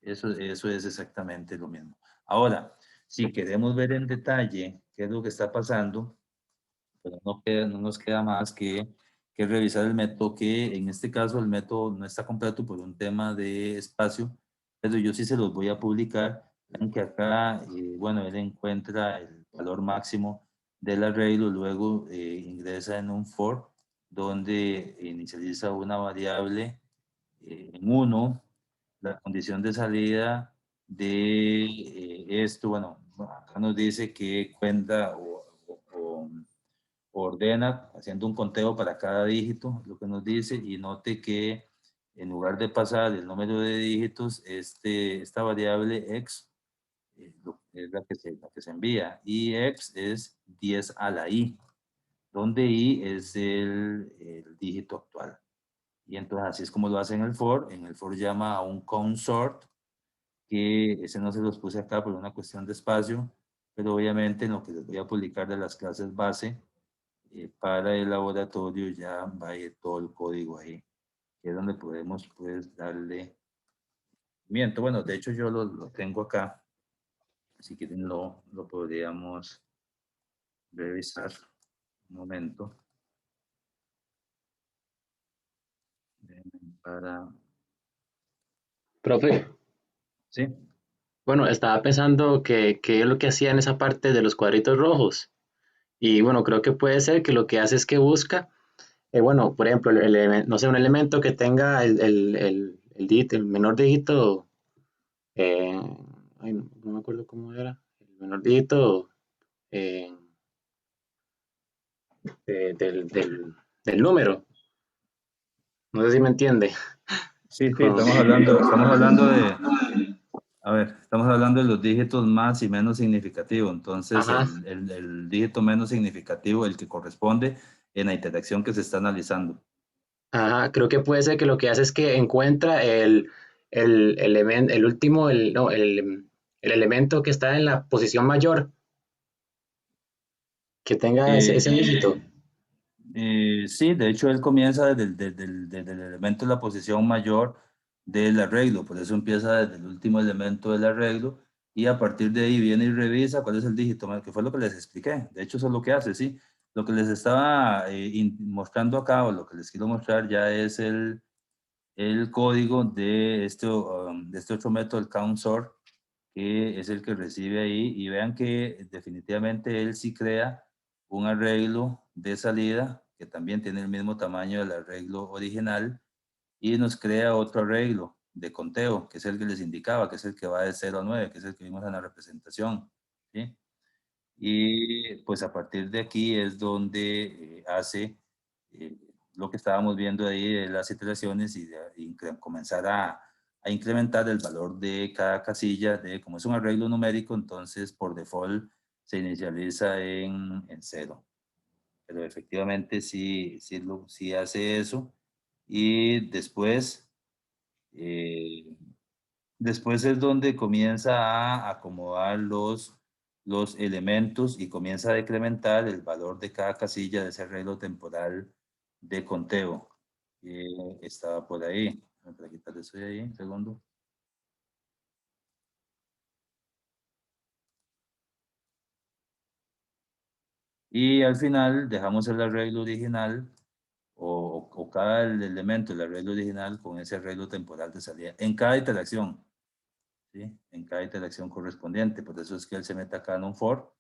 Eso es exactamente lo mismo. Ahora, si queremos ver en detalle qué es lo que está pasando, pero no nos queda más que revisar el método, que en este caso el método no está completo por un tema de espacio, pero yo sí se los voy a publicar. Ven que acá, bueno, él encuentra el valor máximo del arreglo, luego ingresa en un for, donde inicializa una variable en 1, la condición de salida de esto, bueno, acá nos dice que cuenta o ordena haciendo un conteo para cada dígito, lo que nos dice, y note que en lugar de pasar el número de dígitos, esta variable x es la que se envía, y x es 10 a la i, donde i es el dígito actual. Y entonces así es como lo hace en el for. En el for llama a un consort, que ese no se los puse acá por una cuestión de espacio, pero obviamente en lo que les voy a publicar de las clases base, para el laboratorio ya va a ir todo el código ahí, que es donde podemos pues darle miento. Bueno, de hecho yo lo tengo acá, si quieren lo podríamos revisar. Un momento. Para... Profe, Sí. bueno, estaba pensando que es lo que hacía en esa parte de los cuadritos rojos. Y bueno, creo que puede ser que lo que hace es que busca, bueno, por ejemplo, no sé, un elemento que tenga el menor dígito, eh, ay, no me acuerdo cómo era, el menor dígito eh, del número. No sé si me entiende. Sí, sí, Con- estamos hablando de, a ver, estamos hablando de los dígitos más y menos significativos. Entonces, Ajá, el dígito menos significativo, el que corresponde en la interacción que se está analizando. ajá, creo que puede ser que lo que hace es que encuentra el último, no, el elemento que está en la posición mayor, que tenga ese Eh, dígito. sí, de hecho, él comienza desde el elemento de la posición mayor del arreglo, por eso empieza desde el último elemento del arreglo y a partir de ahí viene y revisa cuál es el dígito, que fue lo que les expliqué. De hecho, eso es lo que hace, sí. Lo que les estaba mostrando acá, o lo que les quiero mostrar ya es el código de este otro método, el CountSort, que es el que recibe ahí, y vean que definitivamente él sí crea un arreglo de salida que también tiene el mismo tamaño del arreglo original, y nos crea otro arreglo de conteo, que es el que les indicaba, que es el que va de 0 a 9, que es el que vimos en la representación, ¿sí? Y pues a partir de aquí es donde hace eh, lo que estábamos viendo ahí de las iteraciones y comenzar a incrementar el valor de cada casilla. Como es un arreglo numérico, entonces por default se inicializa en 0. Pero efectivamente sí hace eso. Y eh, después es donde comienza a acomodar los elementos y comienza a decrementar el valor de cada casilla de ese arreglo temporal de conteo. Estaba por ahí. Para quitar eso de ahí, un segundo. Y al final dejamos el arreglo original o cada elemento del arreglo original con ese arreglo temporal de salida en cada iteración. ¿Sí? En cada iteración correspondiente. Por eso es que él se mete acá en un for,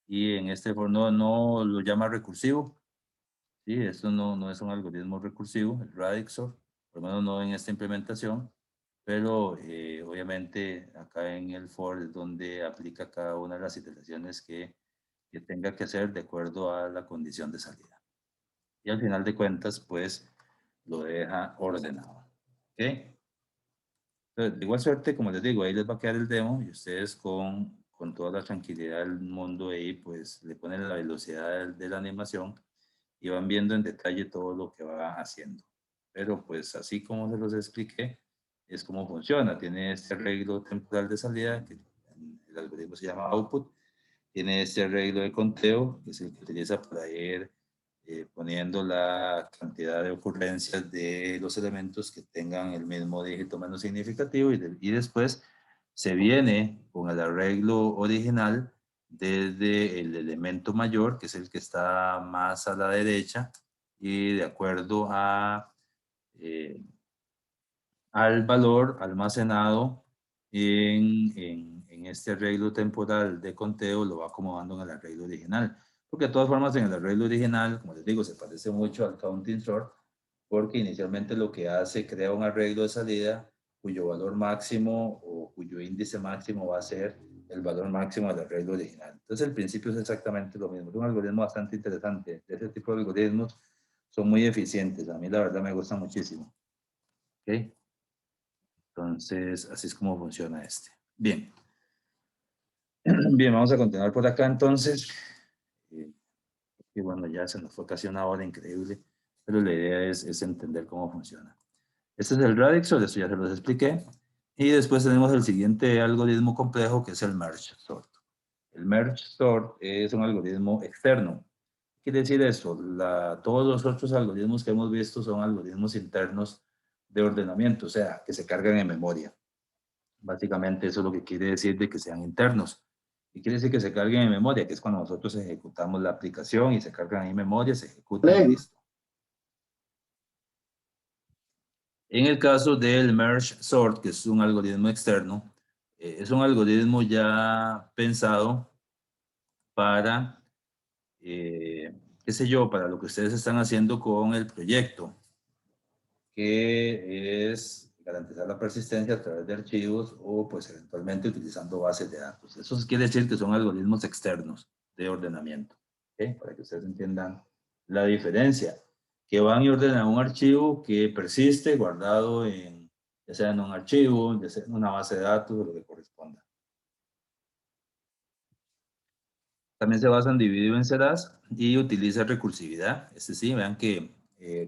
y en este for no lo llama recursivo. ¿Sí? Esto no es un algoritmo recursivo, el radixor, por lo menos no en esta implementación, pero obviamente acá en el for es donde aplica cada una de las iteraciones que tenga que hacer de acuerdo a la condición de salida. Y al final de cuentas, pues lo deja ordenado. ¿Ok? Entonces, de igual suerte, como les digo, ahí les va a quedar el demo y ustedes con toda la tranquilidad del mundo ahí, pues le ponen la velocidad de la animación y van viendo en detalle todo lo que va haciendo. Pero pues así como se los expliqué, es como funciona. Tiene este arreglo temporal de salida, que el algoritmo se llama output, tiene este arreglo de conteo, que es el que utiliza para ir poniendo la cantidad de ocurrencias de los elementos que tengan el mismo dígito menos significativo, y después se viene con el arreglo original desde el elemento mayor, que es el que está más a la derecha, y de acuerdo eh, al valor almacenado en este arreglo temporal de conteo, lo va acomodando en el arreglo original. Porque de todas formas en el arreglo original, como les digo, se parece mucho al counting sort, porque inicialmente lo que hace, crea un arreglo de salida cuyo valor máximo o cuyo índice máximo va a ser el valor máximo del arreglo original. Entonces el principio es exactamente lo mismo. Es un algoritmo bastante interesante. Ese tipo de algoritmos son muy eficientes. A mí la verdad me gusta muchísimo. ¿Okay? Entonces así es como funciona este. Bien. Bien, vamos a continuar por acá entonces. Y bueno, ya se nos fue casi una hora, increíble. Pero la idea es entender cómo funciona. Este es el Radixor, esto ya se los expliqué. Y después tenemos el siguiente algoritmo complejo que es el Merge Sort. El Merge Sort es un algoritmo externo. ¿Qué quiere decir eso? Todos los otros algoritmos que hemos visto son algoritmos internos de ordenamiento, o sea, que se cargan en memoria. Básicamente eso es lo que quiere decir de que sean internos. Y quiere decir que se carguen en memoria, que es cuando nosotros ejecutamos la aplicación y se cargan en memoria, se ejecutan y listo. En el caso del Merge Sort, que es un algoritmo externo, es un algoritmo ya pensado para, qué sé yo, para lo que ustedes están haciendo con el proyecto, que es garantizar la persistencia a través de archivos o pues eventualmente utilizando bases de datos. Eso quiere decir que son algoritmos externos de ordenamiento, ¿okay? Para que ustedes entiendan la diferencia, que van y ordenan un archivo que persiste guardado en, ya sea en un archivo, ya sea en una base de datos o lo que corresponda. También se basa en dividido en ceras y utiliza recursividad. Este sí, vean que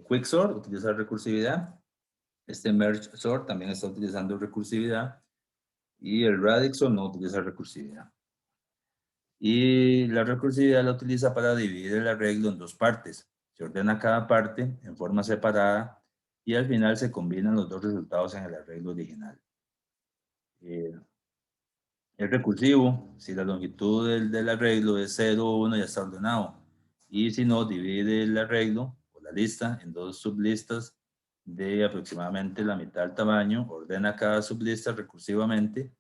Quicksort utiliza recursividad. Este Merge Sort también está utilizando recursividad y el Radixor no utiliza recursividad. Y la recursividad la utiliza para dividir el arreglo en dos partes. Se ordena cada parte en forma separada y al final se combinan los dos resultados en el arreglo original. Es recursivo, si la longitud del arreglo es 0 o 1 ya está ordenado. Y si no, divide el arreglo o la lista en dos sublistas de aproximadamente la mitad del tamaño, ordena cada sublista recursivamente,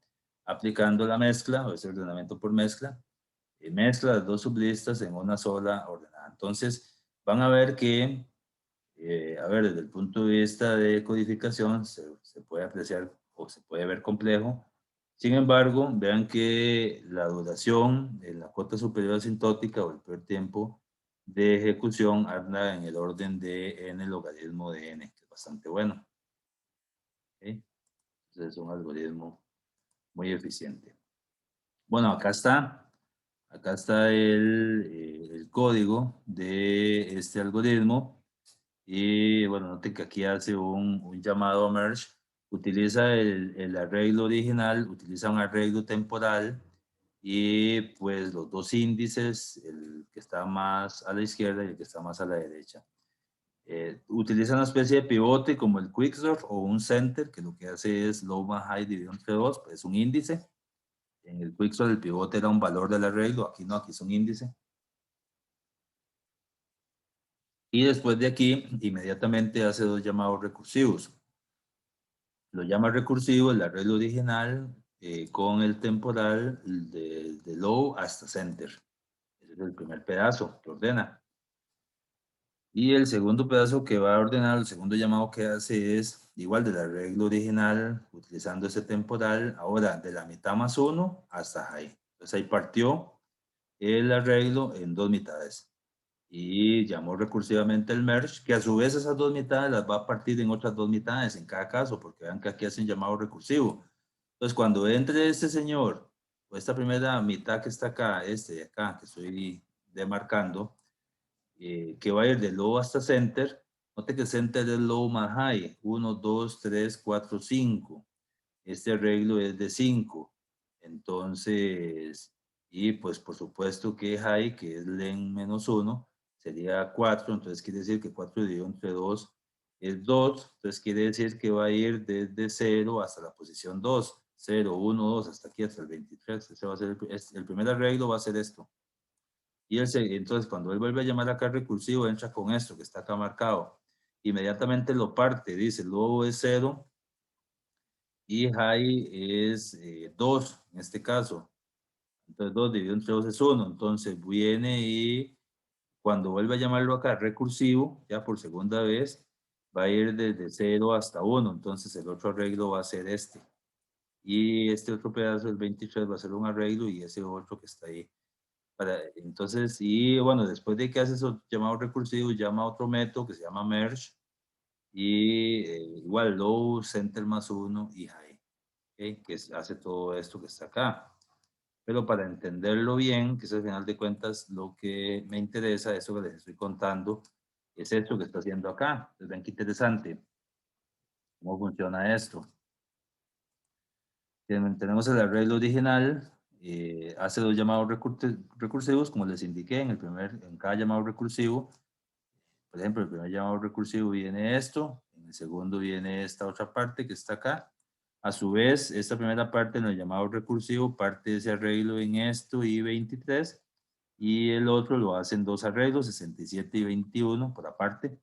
aplicando la mezcla o ese ordenamiento por mezcla, y mezcla las dos sublistas en una sola ordenada. Entonces, van a ver que, a ver, desde el punto de vista de codificación, se puede apreciar o se puede ver complejo. Sin embargo, vean que la duración en la cota superior asintótica o el peor tiempo de ejecución anda en el orden de n logaritmo de n, que es bastante bueno. ¿Okay? Entonces es un algoritmo muy eficiente. Bueno, acá está el código de este algoritmo. Y bueno, noten que aquí hace un llamado a merge. Utiliza el arreglo original, utiliza un arreglo temporal y pues los dos índices, el que está más a la izquierda y el que está más a la derecha. Utiliza una especie de pivote como el quicksort o un center, que lo que hace es low más high dividido entre dos, pues es un índice. En el quicksort el pivote era un valor del arreglo, aquí no, aquí es un índice. Y después de aquí, inmediatamente hace dos llamados recursivos. Lo llama recursivo el arreglo original con el temporal de low hasta center. Ese es el primer pedazo que ordena. Y el segundo pedazo que va a ordenar, el segundo llamado que hace es igual del arreglo original, utilizando ese temporal, ahora de la mitad más uno hasta high. Entonces ahí partió el arreglo en dos mitades. Y llamó recursivamente el merge, que a su vez esas dos mitades las va a partir en otras dos mitades en cada caso, porque vean que aquí hace un llamado recursivo. Entonces, cuando entre este señor, o esta primera mitad que está acá, este de acá, que estoy demarcando, que va a ir de low hasta center, note que center es low más high, 1, 2, 3, 4, 5. Este arreglo es de 5. Entonces, y pues por supuesto que high, que es len menos 1, sería 4. Entonces quiere decir que 4 dividido entre 2 es 2. Entonces quiere decir que va a ir desde 0 hasta la posición 2. 0, 1, 2, hasta aquí, hasta el 23. Ese va a ser el primer arreglo va a ser esto. Y entonces cuando él vuelve a llamar acá recursivo, entra con esto que está acá marcado. Inmediatamente lo parte, dice, low es 0 y high es 2 en este caso. Entonces 2 dividido entre 2 es 1. Entonces viene y cuando vuelve a llamarlo acá recursivo, ya por segunda vez, va a ir desde 0 hasta 1, entonces el otro arreglo va a ser este. Y este otro pedazo, el 23, va a ser un arreglo y ese otro que está ahí. Entonces, y bueno, después de que haces el llamado recursivo, llama a otro método que se llama merge y igual low, center más 1 y high, ¿okay? Que hace todo esto que está acá. Pero para entenderlo bien, que es al final de cuentas lo que me interesa, eso que les estoy contando, es esto que está haciendo acá. Entonces, ven qué interesante. ¿Cómo funciona esto? Tenemos el arreglo original, hace los llamados recursivos, como les indiqué en cada llamado recursivo. Por ejemplo, el primer llamado recursivo viene esto, en el segundo viene esta otra parte que está acá. A su vez, esta primera parte en el llamado recursivo parte de ese arreglo en esto y 23, y el otro lo hacen dos arreglos, 67 y 21 por aparte.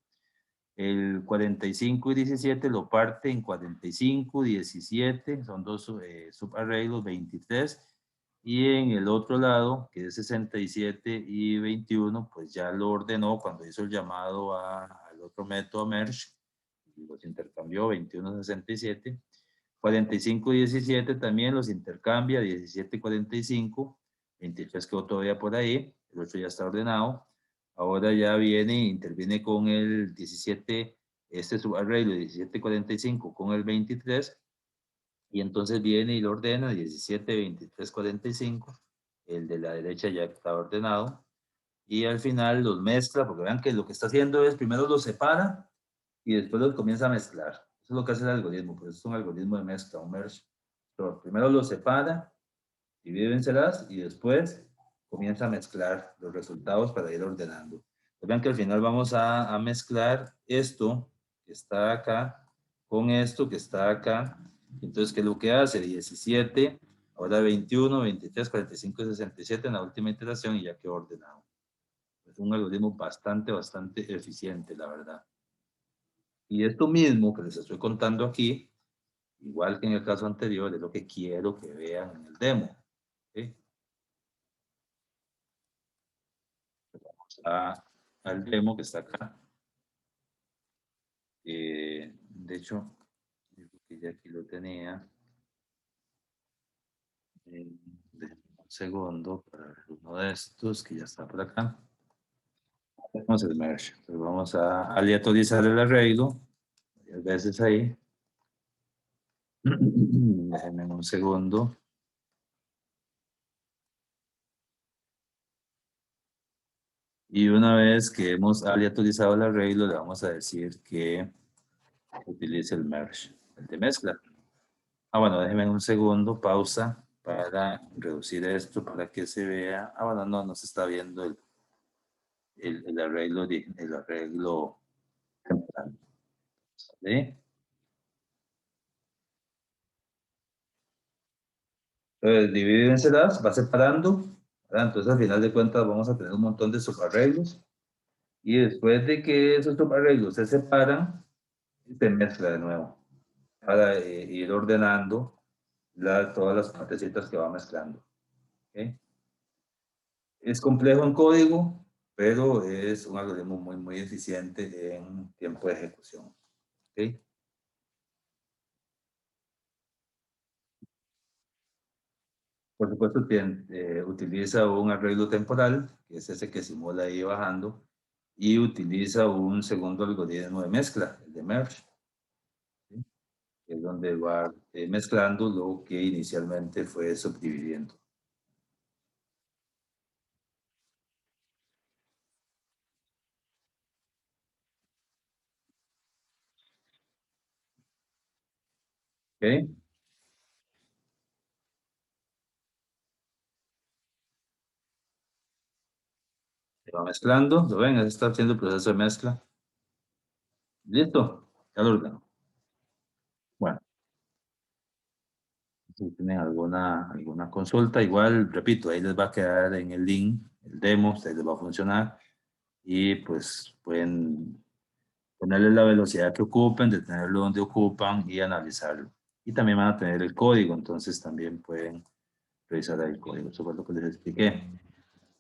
El 45 y 17 lo parte en 45, 17, son dos subarreglos, 23. Y en el otro lado, que es 67 y 21, pues ya lo ordenó cuando hizo el llamado al otro método merge y los intercambió 21, 67. 45 y 17 también los intercambia, 17 y 45. 23 quedó todavía por ahí, el otro ya está ordenado. Ahora ya viene e interviene con el 17, este subarreglo 1745 con el 23, y entonces viene y lo ordena 17, 23, 45, el de la derecha ya está ordenado, y al final los mezcla, porque vean que lo que está haciendo es primero los separa y después los comienza a mezclar. Eso es lo que hace el algoritmo, pues es un algoritmo de mezcla, un merge. Pero primero los separa, divide vencerás y después comienza a mezclar los resultados para ir ordenando. Pues vean que al final vamos a mezclar esto que está acá con esto que está acá. Entonces, ¿qué es lo que hace? 17, ahora 21, 23, 45 y 67 en la última iteración y ya quedó ordenado. Es un algoritmo bastante eficiente, la verdad. Y esto mismo que les estoy contando aquí, igual que en el caso anterior, es lo que quiero que vean en el demo. ¿Okay? Al demo que está acá. De hecho, yo creo que ya aquí lo tenía. Un segundo para ver uno de estos que ya está por acá. Vamos a merge. Entonces vamos a aleatorizar el arreglo. Varias veces ahí. Déjenme un segundo. Y una vez que hemos aleatorizado el arreglo, le vamos a decir que utilice el merge, el de mezcla. Bueno, déjenme un segundo, pausa, para reducir esto para que se vea. Bueno, no se está viendo el arreglo, el arreglo temporal. ¿Sí? Entonces, divídenselas, va separando, ¿verdad? Entonces, al final de cuentas, vamos a tener un montón de subarreglos. Y después de que esos subarreglos se separan, se mezcla de nuevo para ir ordenando todas las partecitas que va mezclando. ¿Okay? Es complejo en código, pero es un algoritmo muy eficiente en tiempo de ejecución. ¿Okay? Por supuesto, utiliza un arreglo temporal, que es ese que simula ahí bajando, y utiliza un segundo algoritmo de mezcla, el de merge, ¿sí? Que es donde va mezclando lo que inicialmente fue subdividiendo. ¿Okay? Se va mezclando, lo ven, está haciendo el proceso de mezcla. ¿Listo? Ya lo ordenó. Bueno, si tienen alguna consulta, igual, repito, ahí les va a quedar en el link, el demo, ahí les va a funcionar y pues pueden ponerle la velocidad que ocupen, detenerlo donde ocupan y analizarlo. Y también van a tener el código, entonces también pueden revisar ahí el código. Eso fue lo que les expliqué.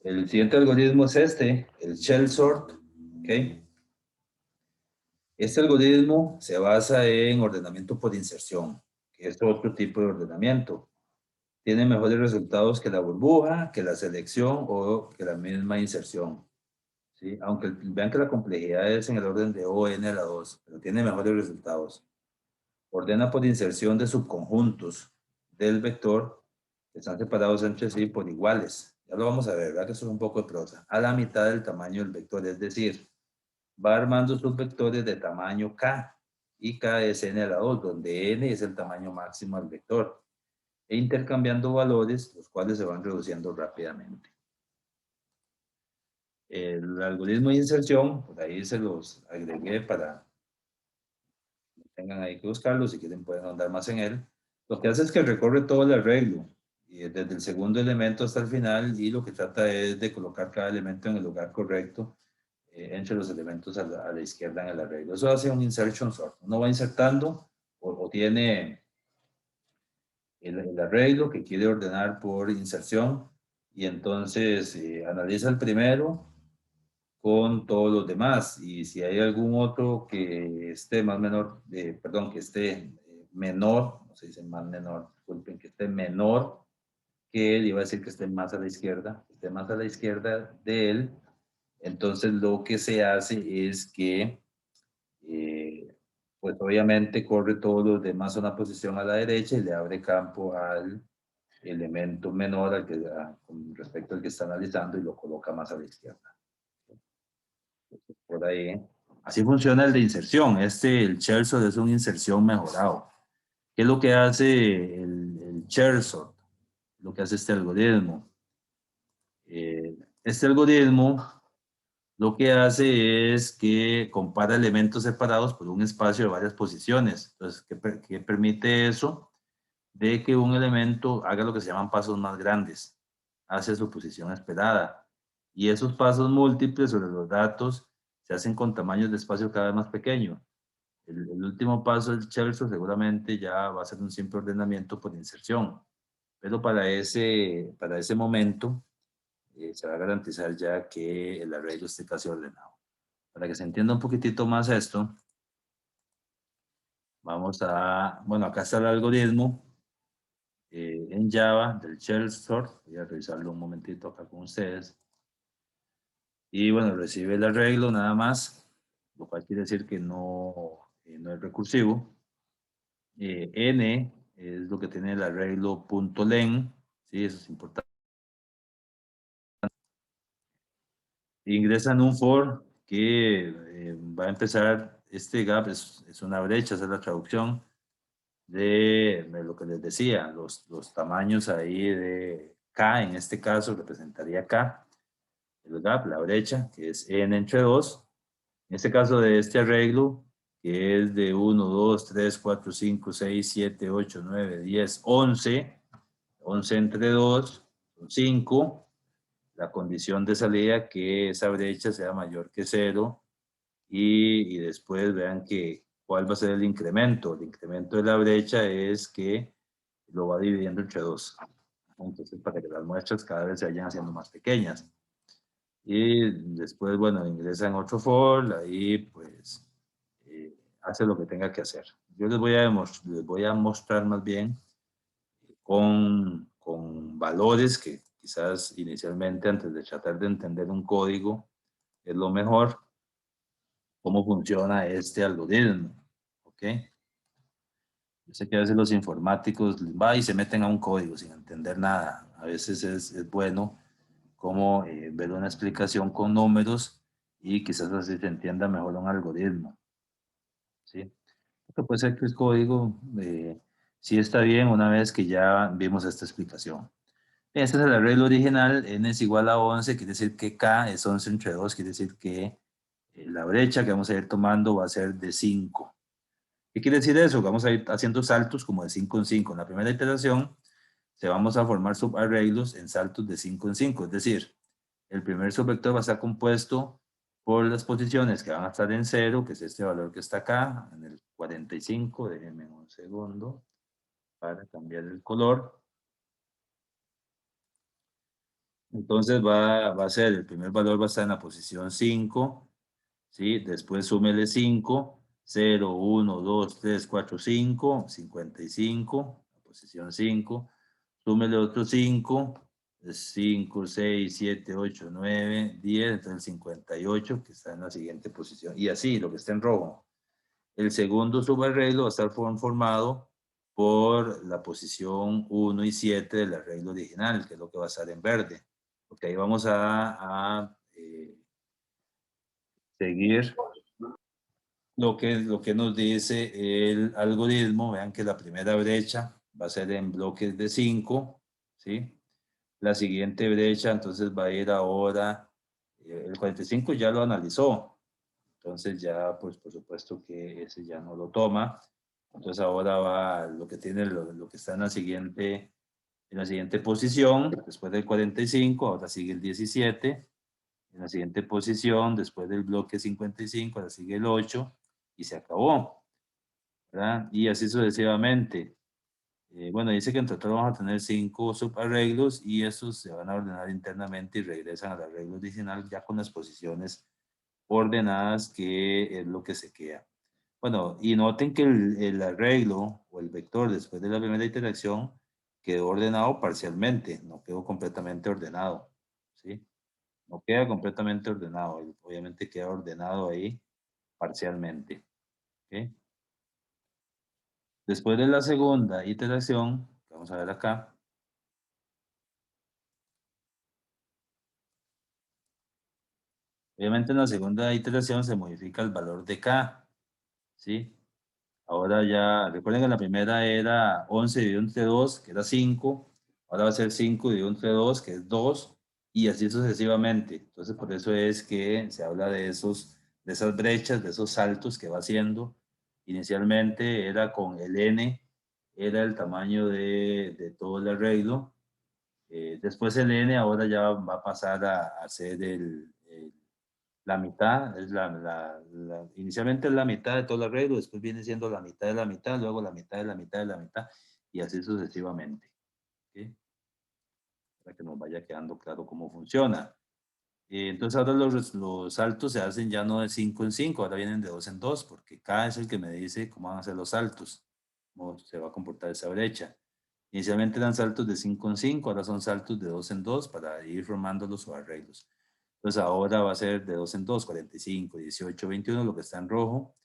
El siguiente algoritmo es este, el shell sort, ¿ok? Este algoritmo se basa en ordenamiento por inserción, que es otro tipo de ordenamiento. Tiene mejores resultados que la burbuja, que la selección o que la misma inserción. ¿Sí? Aunque vean que la complejidad es en el orden de O n a la 2, pero tiene mejores resultados. Ordena por inserción de subconjuntos del vector que están separados entre sí por iguales. Ya lo vamos a ver, ¿verdad? Que eso es un poco de prosa. A la mitad del tamaño del vector, es decir, va armando sus vectores de tamaño k, y k es n a la 2, donde n es el tamaño máximo del vector, e intercambiando valores, los cuales se van reduciendo rápidamente. El algoritmo de inserción, por ahí se los agregué para que tengan ahí que buscarlo, si quieren pueden andar más en él. Lo que hace es que recorre todo el arreglo, y desde el segundo elemento hasta el final, y lo que trata es de colocar cada elemento en el lugar correcto entre los elementos a la izquierda en el arreglo. Eso hace un insertion sort. Uno va insertando o tiene el arreglo que quiere ordenar por inserción, y entonces analiza el primero con todos los demás, y si hay algún otro que esté más menor, perdón, que esté menor, no se dice más menor, disculpen, que esté menor que él, iba a decir que esté más a la izquierda, que esté más a la izquierda de él, entonces lo que se hace es que, pues obviamente corre todos los demás a una posición a la derecha y le abre campo al elemento menor con respecto al que está analizando, y lo coloca más a la izquierda. Por ahí. Así funciona el de inserción. El Chersor es una inserción mejorado. ¿Qué es lo que hace el Chersor? Lo que hace este algoritmo. Este algoritmo lo que hace es que compara elementos separados por un espacio de varias posiciones. Entonces, ¿qué permite eso? De que un elemento haga lo que se llaman pasos más grandes, hace su posición esperada. Y esos pasos múltiples sobre los datos se hacen con tamaños de espacio cada vez más pequeños. El último paso del Chersor seguramente ya va a ser un simple ordenamiento por inserción. Pero para ese momento se va a garantizar ya que el arreglo esté casi ordenado. Para que se entienda un poquitito más esto, bueno, acá está el algoritmo en Java del shell sort. Voy a revisarlo un momentito acá con ustedes. Y bueno, recibe el arreglo nada más, lo cual quiere decir que no es recursivo. N es lo que tiene el arreglo .len, ¿sí? Eso es importante. Ingresa en un for que va a empezar, este gap es una brecha, esa es la traducción de lo que les decía, los tamaños ahí de K, en este caso representaría K, el gap, la brecha, que es N entre 2. En este caso de este arreglo, que es de 1, 2, 3, 4, 5, 6, 7, 8, 9, 10, 11, 11 entre 2, son 5. La condición de salida que esa brecha sea mayor que 0, y después vean que cuál va a ser el incremento. El incremento de la brecha es que lo va dividiendo entre 2. Entonces, para que las muestras cada vez se vayan haciendo más pequeñas. Y después, bueno, ingresa en otro for, ahí pues hace lo que tenga que hacer. Yo les voy a mostrar más bien con valores que quizás inicialmente, antes de tratar de entender un código, es lo mejor, cómo funciona este algoritmo. ¿Ok? Yo sé que a veces los informáticos van y se meten a un código sin entender nada. A veces es bueno como ver una explicación con números, y quizás así se entienda mejor un algoritmo. ¿Sí? Porque puede ser que el código sí está bien una vez que ya vimos esta explicación. Este es el arreglo original, n es igual a 11, quiere decir que k es 11 entre 2, quiere decir que la brecha que vamos a ir tomando va a ser de 5. ¿Qué quiere decir eso? Vamos a ir haciendo saltos como de 5 en 5. En la primera iteración se vamos a formar subarreglos en saltos de 5 en 5, es decir, el primer subvector va a estar compuesto por las posiciones que van a estar en 0, que es este valor que está acá, en el 45. Déjenme un segundo para cambiar el color. Entonces va a ser, el primer valor va a estar en la posición 5, ¿sí? Después súmele 5, 0, 1, 2, 3, 4, 5, 55, la posición 5. Súmele otros 5, 5, 6, 7, 8, 9, 10, entonces el 58 que está en la siguiente posición. Y así, lo que está en rojo. El segundo subarreglo va a estar formado por la posición 1 y 7 del arreglo original, que es lo que va a estar en verde. Porque ahí vamos a seguir lo que nos dice el algoritmo. Vean que la primera brecha va a ser en bloques de 5, ¿sí? La siguiente brecha entonces va a ir ahora, el 45 ya lo analizó, entonces ya pues por supuesto que ese ya no lo toma. Entonces ahora va lo que tiene, lo que está en la siguiente posición, después del 45, ahora sigue el 17. En la siguiente posición, después del bloque 55, ahora sigue el 8 y se acabó, ¿verdad? Y así sucesivamente. Bueno, dice que en total vamos a tener 5 subarreglos y estos se van a ordenar internamente y regresan al arreglo original ya con las posiciones ordenadas, que es lo que se queda. Bueno, y noten que el arreglo o el vector después de la primera interacción quedó ordenado parcialmente, no quedó completamente ordenado, ¿sí? No queda completamente ordenado, obviamente queda ordenado ahí parcialmente, ¿ok? Después de la segunda iteración, vamos a ver acá, obviamente en la segunda iteración se modifica el valor de K, ¿sí? Ahora ya, recuerden que la primera era 11 dividido entre 2, que era 5. Ahora va a ser 5 dividido entre 2, que es 2. Y así sucesivamente. Entonces, por eso es que se habla de esas brechas, de esos saltos que va haciendo. Inicialmente era con el n, era el tamaño de todo el arreglo. Después el n ahora ya va a pasar a ser la mitad, es inicialmente es la mitad de todo el arreglo, después viene siendo la mitad de la mitad, luego la mitad de la mitad de la mitad, y así sucesivamente, ¿sí? Para que nos vaya quedando claro cómo funciona. Entonces ahora los saltos se hacen ya no de 5 en 5, ahora vienen de 2 en 2, porque K es el que me dice cómo van a ser los saltos, cómo se va a comportar esa brecha. Inicialmente eran saltos de 5 en 5, ahora son saltos de 2 en 2 para ir formando los subarreglos. Entonces ahora va a ser de 2 en 2, 45, 18, 21, lo que está en rojo.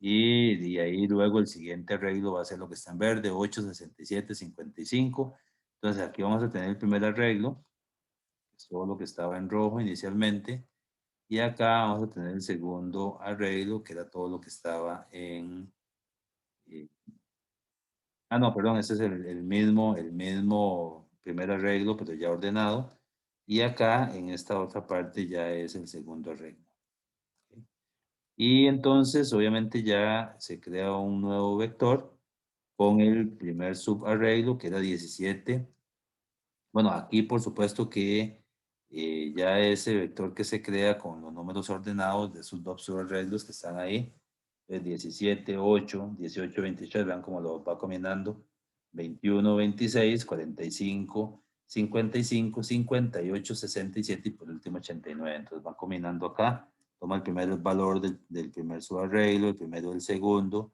Y de ahí luego el siguiente arreglo va a ser lo que está en verde, 8, 67, 55. Entonces aquí vamos a tener el primer arreglo, que es todo lo que estaba en rojo inicialmente. Y acá vamos a tener el segundo arreglo, que era todo lo que estaba en... eh, no, perdón, este es el mismo primer arreglo, pero ya ordenado. Y acá en esta otra parte ya es el segundo arreglo. ¿Ok? Y entonces, obviamente, ya se crea un nuevo vector con el primer subarreglo, que era 17. Bueno, aquí por supuesto que ya ese vector que se crea con los números ordenados de esos dos subarreglos que están ahí, es 17, 8, 18, 23, vean cómo lo va combinando, 21, 26, 45, 55, 58, 67 y por último 89. Entonces van combinando acá, toma el primer valor del primer subarreglo, el primero del segundo,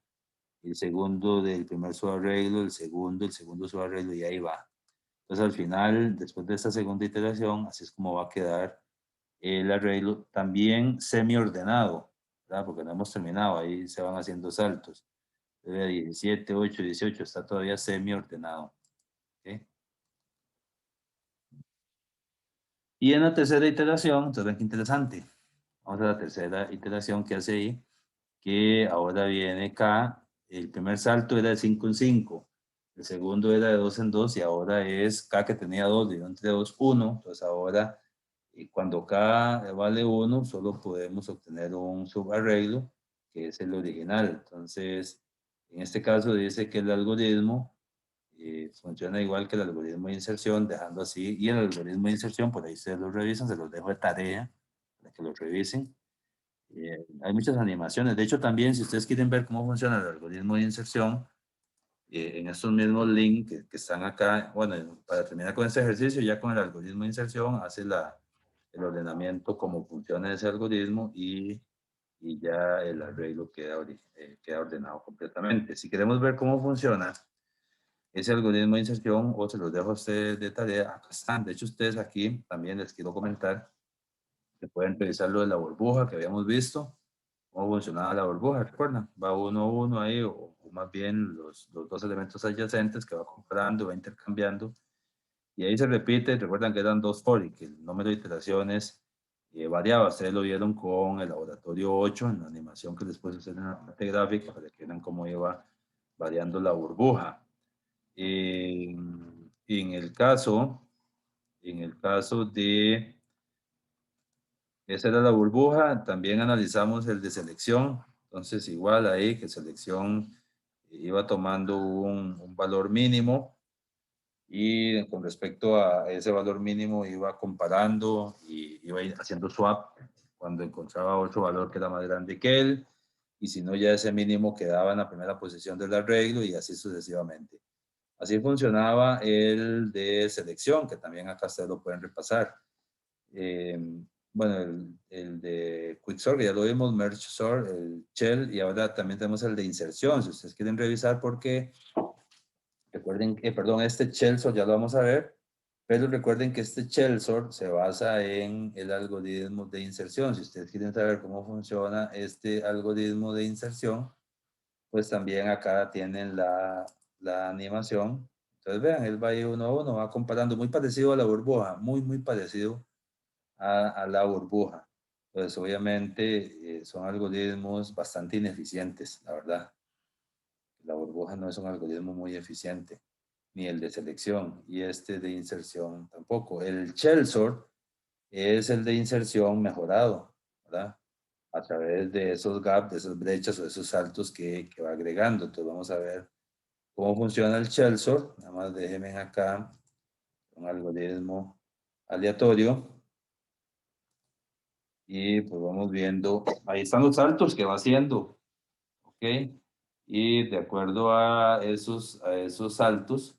el segundo del primer subarreglo, el segundo subarreglo y ahí va. Entonces al final, después de esta segunda iteración, así es como va a quedar el arreglo también semi-ordenado, ¿verdad? Porque no hemos terminado, ahí se van haciendo saltos. 17, 8, 18 está todavía semi-ordenado. ¿Ok? Y en la tercera iteración, entonces ven qué interesante. Vamos a la tercera iteración que hace ahí, que ahora viene acá, el primer salto era de 5 en 5, el segundo era de 2 en 2 y ahora es K que tenía 2, dividido entre 2, 1. Entonces ahora, cuando K vale 1, solo podemos obtener un subarreglo, que es el original. Entonces, en este caso dice que el algoritmo funciona igual que el algoritmo de inserción, dejando así, y el algoritmo de inserción, por ahí ustedes lo revisan, se los dejo de tarea para que lo revisen. Hay muchas animaciones. De hecho, también, si ustedes quieren ver cómo funciona el algoritmo de inserción, en estos mismos links que están acá, bueno, para terminar con este ejercicio, ya con el algoritmo de inserción, hace el ordenamiento, cómo funciona ese algoritmo y y ya el arreglo queda ordenado completamente. Si queremos ver cómo funciona ese algoritmo de inserción, o se los dejo a ustedes de tarea, acá están. De hecho, ustedes aquí también les quiero comentar que pueden revisar lo de la burbuja que habíamos visto, cómo funcionaba la burbuja, ¿recuerdan? Va uno a uno ahí, o más bien los dos elementos adyacentes que va comparando, va intercambiando, y ahí se repite. Recuerdan que eran dos for y que el número de iteraciones variaba. Ustedes lo vieron con el laboratorio 8 en la animación que después hacer en la parte gráfica para que vean cómo iba variando la burbuja. En el caso, de, esa era la burbuja, también analizamos el de selección. Entonces, igual ahí que selección iba tomando un valor mínimo, y con respecto a ese valor mínimo iba comparando y iba haciendo swap cuando encontraba otro valor que era más grande que él, y si no, ya ese mínimo quedaba en la primera posición del arreglo, y así sucesivamente. Así funcionaba el de selección, que también acá ustedes lo pueden repasar. Eh, bueno, el de Quicksort, que ya lo vimos, Merge Sort, el Shell, y ahora también tenemos el de inserción, si ustedes quieren revisar, porque recuerden que, perdón, este Shell Sort ya lo vamos a ver, pero recuerden que este Shell Sort se basa en el algoritmo de inserción. Si ustedes quieren saber cómo funciona este algoritmo de inserción, pues también acá tienen la animación. Entonces vean, él va ahí uno a uno, va comparando, muy parecido a la burbuja, muy parecido a la burbuja. Pues obviamente son algoritmos bastante ineficientes, la verdad. La burbuja no es un algoritmo muy eficiente, ni el de selección, y este de inserción tampoco. El shell sort es el de inserción mejorado, ¿verdad? A través de esos gaps, de esas brechas o de esos saltos que va agregando. Entonces vamos a ver cómo funciona el shell sort. Nada más déjenme acá un algoritmo aleatorio, y pues vamos viendo, ahí están los saltos que va haciendo, ¿ok? Y de acuerdo a esos saltos,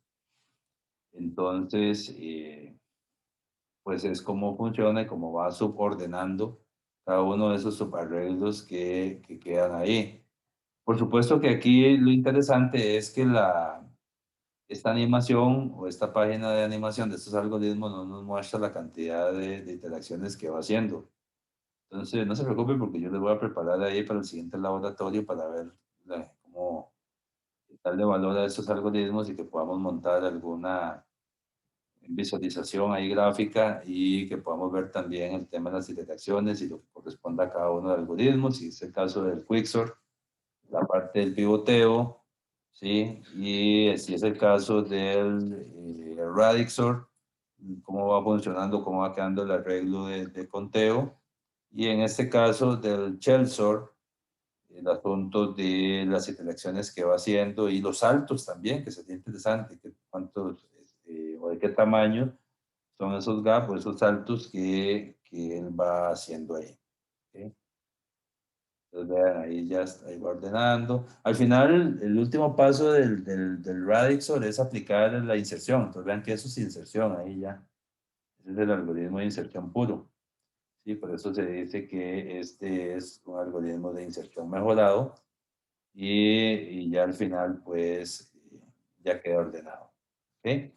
entonces, pues es cómo funciona y cómo va subordenando cada uno de esos subarreglos que quedan ahí. Por supuesto que aquí lo interesante es que esta animación o esta página de animación de estos algoritmos no nos muestra la cantidad de interacciones que va haciendo. Entonces, no se preocupe, porque yo les voy a preparar ahí para el siguiente laboratorio para ver cómo darle valor a estos algoritmos, y que podamos montar alguna visualización ahí gráfica, y que podamos ver también el tema de las interacciones y lo que corresponde a cada uno de los algoritmos. Si es el caso del Quicksort, la parte del pivoteo, ¿sí? Y si es el caso del Radixor, cómo va funcionando, cómo va quedando el arreglo de conteo. Y en este caso del Chelsor, el asunto de las interacciones que va haciendo y los saltos también, que sería interesante, que cuántos o de qué tamaño son esos gaps o esos saltos que él va haciendo ahí. ¿Okay? Entonces vean, ahí ya ahí va ordenando. Al final, el último paso del Radixor es aplicar la inserción. Entonces vean que eso es inserción, ahí ya. Ese es el algoritmo de inserción puro. Sí, por eso se dice que este es un algoritmo de inserción mejorado, y ya al final, pues, ya queda ordenado. ¿Ok?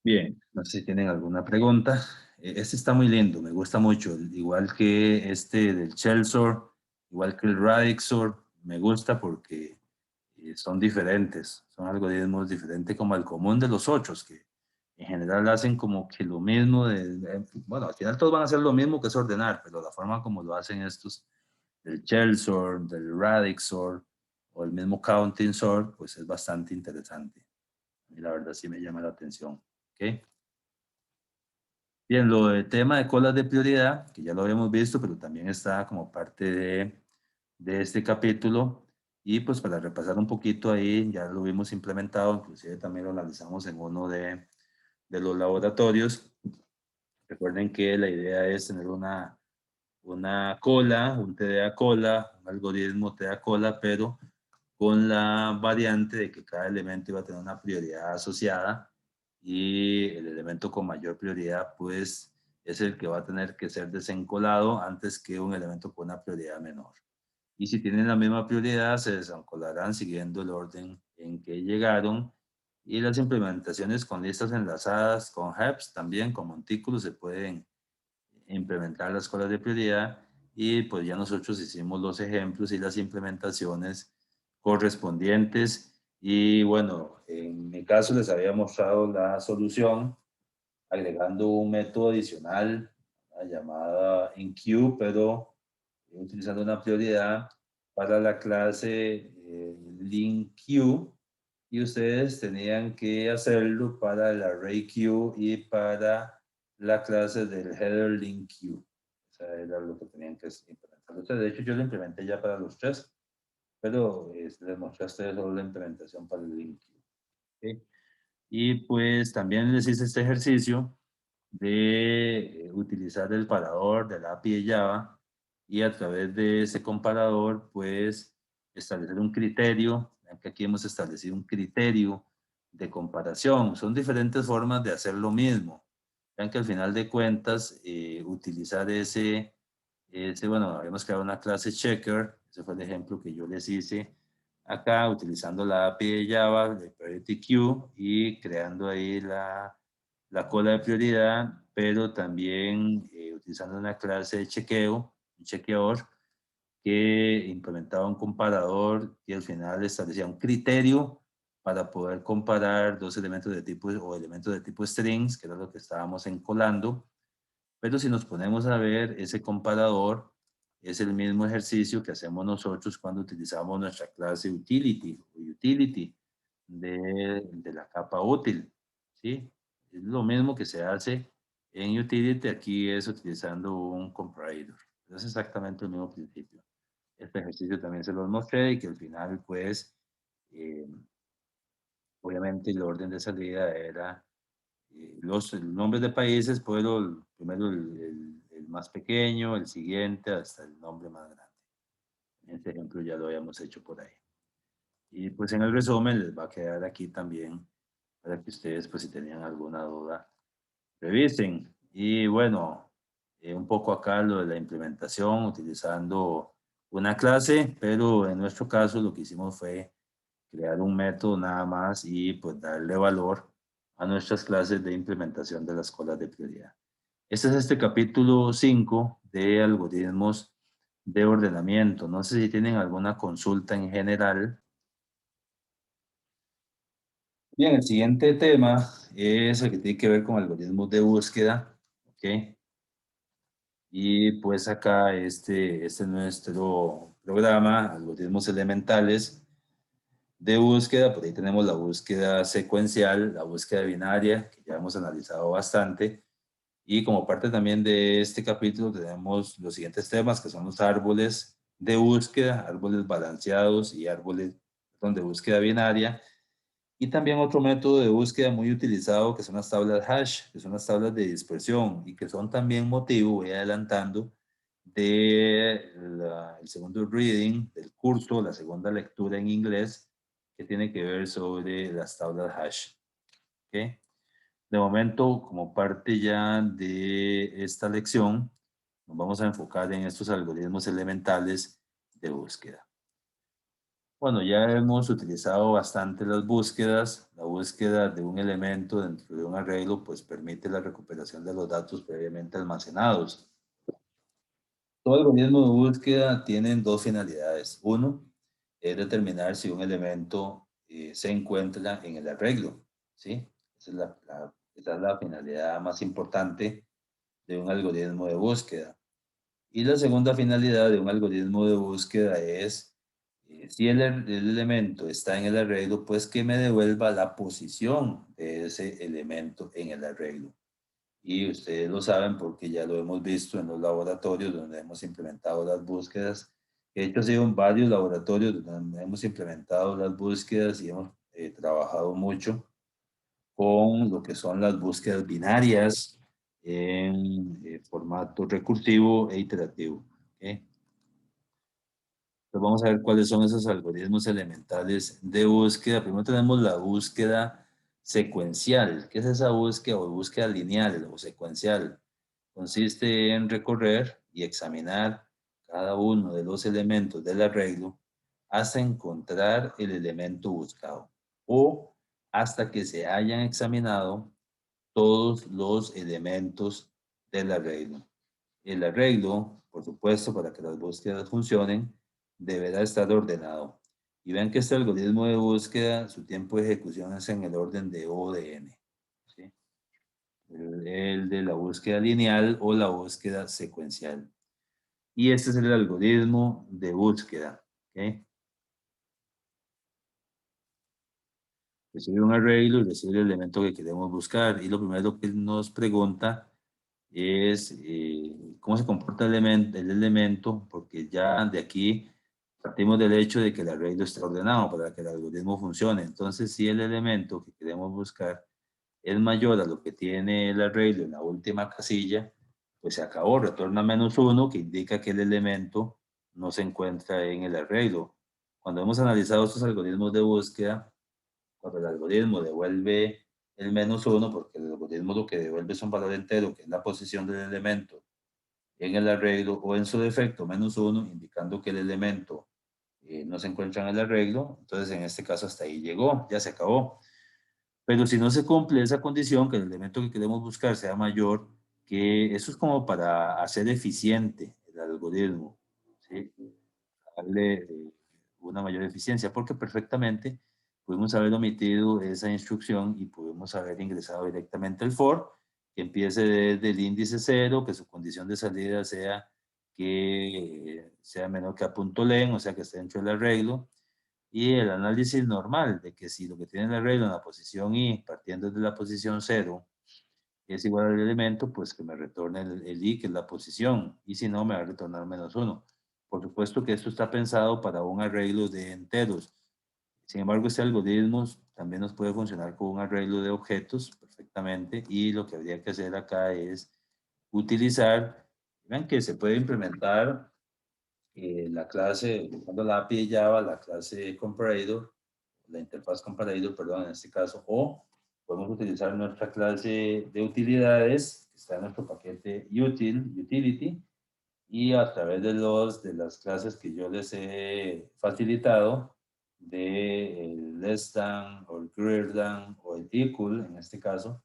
Bien, no sé si tienen alguna pregunta. Este está muy lindo, me gusta mucho, igual que este del Chelsor, igual que el Radixor, me gusta porque son diferentes, son algoritmos diferentes como el común de los otros, que en general hacen como que lo mismo, bueno, al final todos van a hacer lo mismo, que es ordenar, pero la forma como lo hacen estos, del Chelsor, del Radixor o el mismo Counting Sort, pues es bastante interesante. Y la verdad sí me llama la atención. ¿Ok? Bien, lo del tema de colas de prioridad, que ya lo habíamos visto, pero también está como parte de este capítulo. Y pues para repasar un poquito ahí, ya lo vimos implementado, inclusive también lo analizamos en uno de los laboratorios. Recuerden que la idea es tener una cola, un TDA cola, un algoritmo TDA cola, pero con la variante de que cada elemento iba a tener una prioridad asociada, y el elemento con mayor prioridad, pues, es el que va a tener que ser desencolado antes que un elemento con una prioridad menor. Y si tienen la misma prioridad, se desencolarán siguiendo el orden en que llegaron. Y las implementaciones con listas enlazadas, con heaps, también con montículos, se pueden implementar las colas de prioridad. Y pues ya nosotros hicimos los ejemplos y las implementaciones correspondientes. Y bueno, en mi caso les había mostrado la solución agregando un método adicional llamada enqueue, pero utilizando una prioridad para la clase linkQueue, y ustedes tenían que hacerlo para el array queue y para la clase del header linkQueue. O sea, era lo que tenían que implementar ustedes. De hecho, yo lo implementé ya para los tres, pero les mostré a ustedes solo la implementación para el linkQueue. ¿Okay? Y pues también les hice este ejercicio de utilizar el parador de la API de Java y a través de ese comparador, pues, establecer un criterio. Vean que aquí hemos establecido un criterio de comparación. Son diferentes formas de hacer lo mismo. Vean que al final de cuentas, utilizar bueno, habíamos creado una clase checker. Ese fue el ejemplo que yo les hice acá, utilizando la API de Java, de Priority Queue, y creando ahí la cola de prioridad, pero también utilizando una clase de chequeo, un chequeador, que implementaba un comparador y al final establecía un criterio para poder comparar dos elementos de tipo o elementos de tipo strings, que era lo que estábamos encolando. Pero si nos ponemos a ver, ese comparador es el mismo ejercicio que hacemos nosotros cuando utilizamos nuestra clase utility o utility de la capa útil, ¿sí? Es lo mismo que se hace en utility, aquí es utilizando un comparator. Es exactamente el mismo principio. Este ejercicio también se los mostré y que al final, pues, eh, obviamente el orden de salida era los nombres de países, pero primero el más pequeño, el siguiente, hasta el nombre más grande. En este ejemplo ya lo habíamos hecho por ahí. Y pues en el resumen les va a quedar aquí también para que ustedes, pues si tenían alguna duda, revisen. Y bueno, un poco acá lo de la implementación utilizando una clase, pero en nuestro caso lo que hicimos fue crear un método nada más y pues darle valor a nuestras clases de implementación de las colas de prioridad. Este es este capítulo 5 de algoritmos de ordenamiento. No sé si tienen alguna consulta en general. Bien, el siguiente tema es el que tiene que ver con algoritmos de búsqueda. ¿Ok? Y pues acá este es nuestro programa, algoritmos elementales de búsqueda. Por ahí tenemos la búsqueda secuencial, la búsqueda binaria, que ya hemos analizado bastante. Y como parte también de este capítulo tenemos los siguientes temas, que son los árboles de búsqueda, árboles balanceados y árboles de búsqueda binaria. Y también otro método de búsqueda muy utilizado, que son las tablas hash, que son las tablas de dispersión y que son también motivo, voy adelantando, del segundo reading del curso, la segunda lectura en inglés, que tiene que ver sobre las tablas hash. ¿Okay? De momento, como parte ya de esta lección, nos vamos a enfocar en estos algoritmos elementales de búsqueda. Bueno, ya hemos utilizado bastante las búsquedas. La búsqueda de un elemento dentro de un arreglo pues permite la recuperación de los datos previamente almacenados. Todo algoritmo de búsqueda tiene dos finalidades. Uno es determinar si un elemento se encuentra en el arreglo, ¿sí? Esa es la finalidad más importante de un algoritmo de búsqueda. Y la segunda finalidad de un algoritmo de búsqueda es, si el elemento está en el arreglo, pues que me devuelva la posición de ese elemento en el arreglo. Y ustedes lo saben porque ya lo hemos visto en los laboratorios donde hemos implementado las búsquedas. De hecho, ha sido en varios laboratorios donde hemos implementado las búsquedas y hemos trabajado mucho con lo que son las búsquedas binarias en formato recursivo e iterativo. ¿Okay? Entonces vamos a ver cuáles son esos algoritmos elementales de búsqueda. Primero tenemos la búsqueda secuencial. ¿Qué es esa búsqueda o búsqueda lineal o secuencial? consiste en recorrer y examinar cada uno de los elementos del arreglo hasta encontrar el elemento buscado o hasta que se hayan examinado todos los elementos del arreglo. El arreglo, por supuesto, para que las búsquedas funcionen, deberá estar ordenado. Y vean que este algoritmo de búsqueda, su tiempo de ejecución es en el orden de O de n. ¿Sí? El de la búsqueda lineal o la búsqueda secuencial. Y este es el algoritmo de búsqueda. ¿Okay? Recibe un arreglo y recibe el elemento que queremos buscar. Y lo primero que nos pregunta es cómo se comporta el elemento, porque ya de aquí partimos del hecho de que el arreglo está ordenado para que el algoritmo funcione. Entonces, si el elemento que queremos buscar es mayor a lo que tiene el arreglo en la última casilla, pues se acabó, retorna -1, que indica que el elemento no se encuentra en el arreglo. Cuando hemos analizado estos algoritmos de búsqueda, cuando el algoritmo devuelve el -1, porque el algoritmo lo que devuelve es un valor entero, que es la posición del elemento en el arreglo, o en su defecto -1, indicando que el elemento no se encuentra en el arreglo, entonces en este caso hasta ahí llegó, ya se acabó. Pero si no se cumple esa condición, que el elemento que queremos buscar sea mayor, que eso es como para hacer eficiente el algoritmo, ¿sí? Darle una mayor eficiencia, porque perfectamente pudimos haber omitido esa instrucción y pudimos haber ingresado directamente el for, que empiece desde el índice 0, que su condición de salida sea que sea menor que a punto len, o sea que esté dentro del arreglo, y el análisis normal de que si lo que tiene el arreglo en la posición i, partiendo de la posición 0, es igual al elemento, pues que me retorne el i, que es la posición, y si no, me va a retornar -1. Por supuesto que esto está pensado para un arreglo de enteros. Sin embargo, este algoritmo también nos puede funcionar con un arreglo de objetos perfectamente, y lo que habría que hacer acá es utilizar, vean que se puede implementar la clase, usando la API de Java, la clase comparator, la interfaz comparator, perdón, en este caso, o podemos utilizar nuestra clase de utilidades, que está en nuestro paquete utility, y a través de las clases que yo les he facilitado, de el less than, o el greater than, o el equal, en este caso,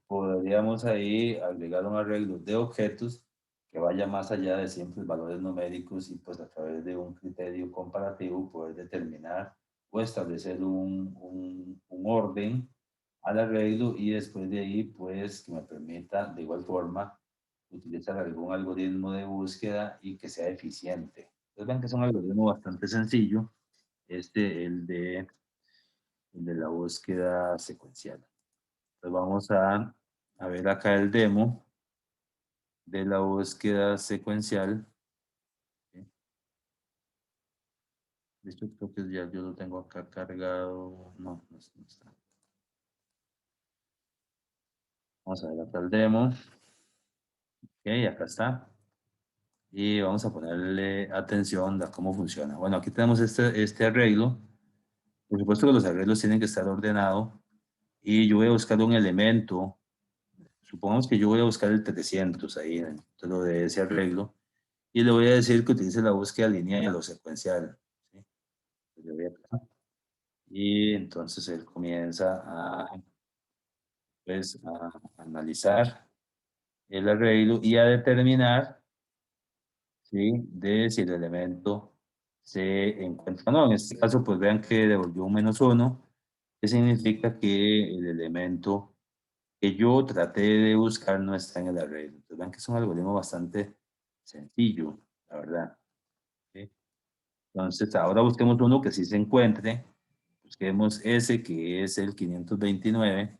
podríamos ahí agregar un arreglo de objetos que vaya más allá de simples valores numéricos y pues a través de un criterio comparativo poder determinar o establecer un orden al arreglo y después de ahí pues que me permita de igual forma utilizar algún algoritmo de búsqueda y que sea eficiente. Entonces ven que es un algoritmo bastante sencillo, el de la búsqueda secuencial. Entonces vamos a ver acá el demo de la búsqueda secuencial. ¿Sí? De hecho, creo que ya yo lo tengo acá cargado. No, no está. Vamos a ver acá el demo. Ok, acá está. Y vamos a ponerle atención a cómo funciona. Bueno, aquí tenemos este arreglo. Por supuesto que los arreglos tienen que estar ordenados. Y yo voy a buscar un elemento. Supongamos que yo voy a buscar el 300 ahí dentro de ese arreglo. Y le voy a decir que utilice la búsqueda lineal o secuencial. ¿Sí? Y entonces él comienza pues, a analizar el arreglo y a determinar, ¿sí?, de si el elemento se encuentra o no. En este caso, pues vean que devolvió un -1, que significa que el elemento que yo traté de buscar no está en el arreglo. Entonces vean que es un algoritmo bastante sencillo, la verdad. ¿Sí? Entonces, ahora busquemos uno que sí se encuentre. Busquemos ese que es el 529.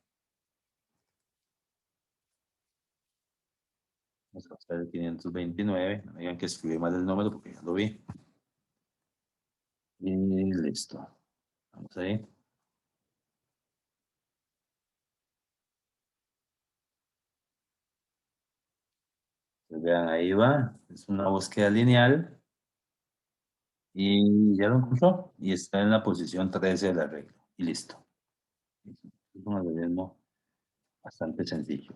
Vamos a buscar el 529. No me digan que escribí mal el número porque ya lo vi. Y listo. Vamos ahí. Pues vean, ahí va. Es una búsqueda lineal. Y ya lo encontró. Y está en la posición 13 del arreglo. Y listo. Es un algoritmo bastante sencillo.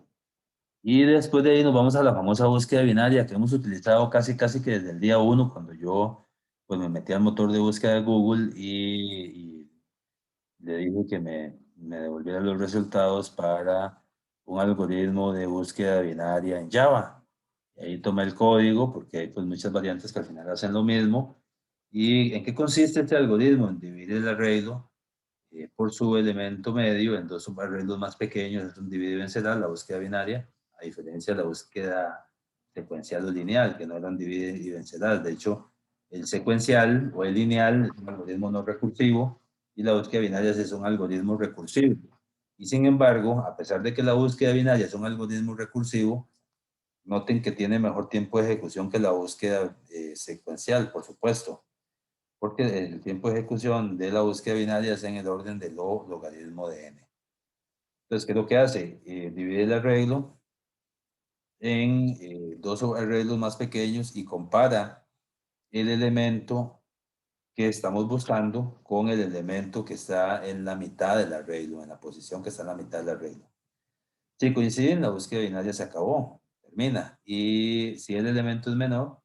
Y después de ahí nos vamos a la famosa búsqueda binaria que hemos utilizado casi que desde el día uno, cuando yo pues me metí al motor de búsqueda de Google y le dije que me devolviera los resultados para un algoritmo de búsqueda binaria en Java. Y ahí tomé el código porque hay pues muchas variantes que al final hacen lo mismo. ¿Y en qué consiste este algoritmo? En dividir el arreglo por su elemento medio en dos subarreglos más pequeños, es un divide y vencerá, la búsqueda binaria, a diferencia de la búsqueda secuencial o lineal, que no eran divide y vencerás. De hecho, el secuencial o el lineal es un algoritmo no recursivo y la búsqueda binaria es un algoritmo recursivo. Y sin embargo, a pesar de que la búsqueda binaria es un algoritmo recursivo, noten que tiene mejor tiempo de ejecución que la búsqueda secuencial, por supuesto, porque el tiempo de ejecución de la búsqueda binaria es en el orden de logaritmo de n. Entonces, ¿qué es lo que hace? Divide el arreglo en dos arreglos más pequeños y compara el elemento que estamos buscando con el elemento que está en la mitad del arreglo, en la posición que está en la mitad del arreglo. Si coinciden, la búsqueda binaria se acabó, termina. Y si el elemento es menor,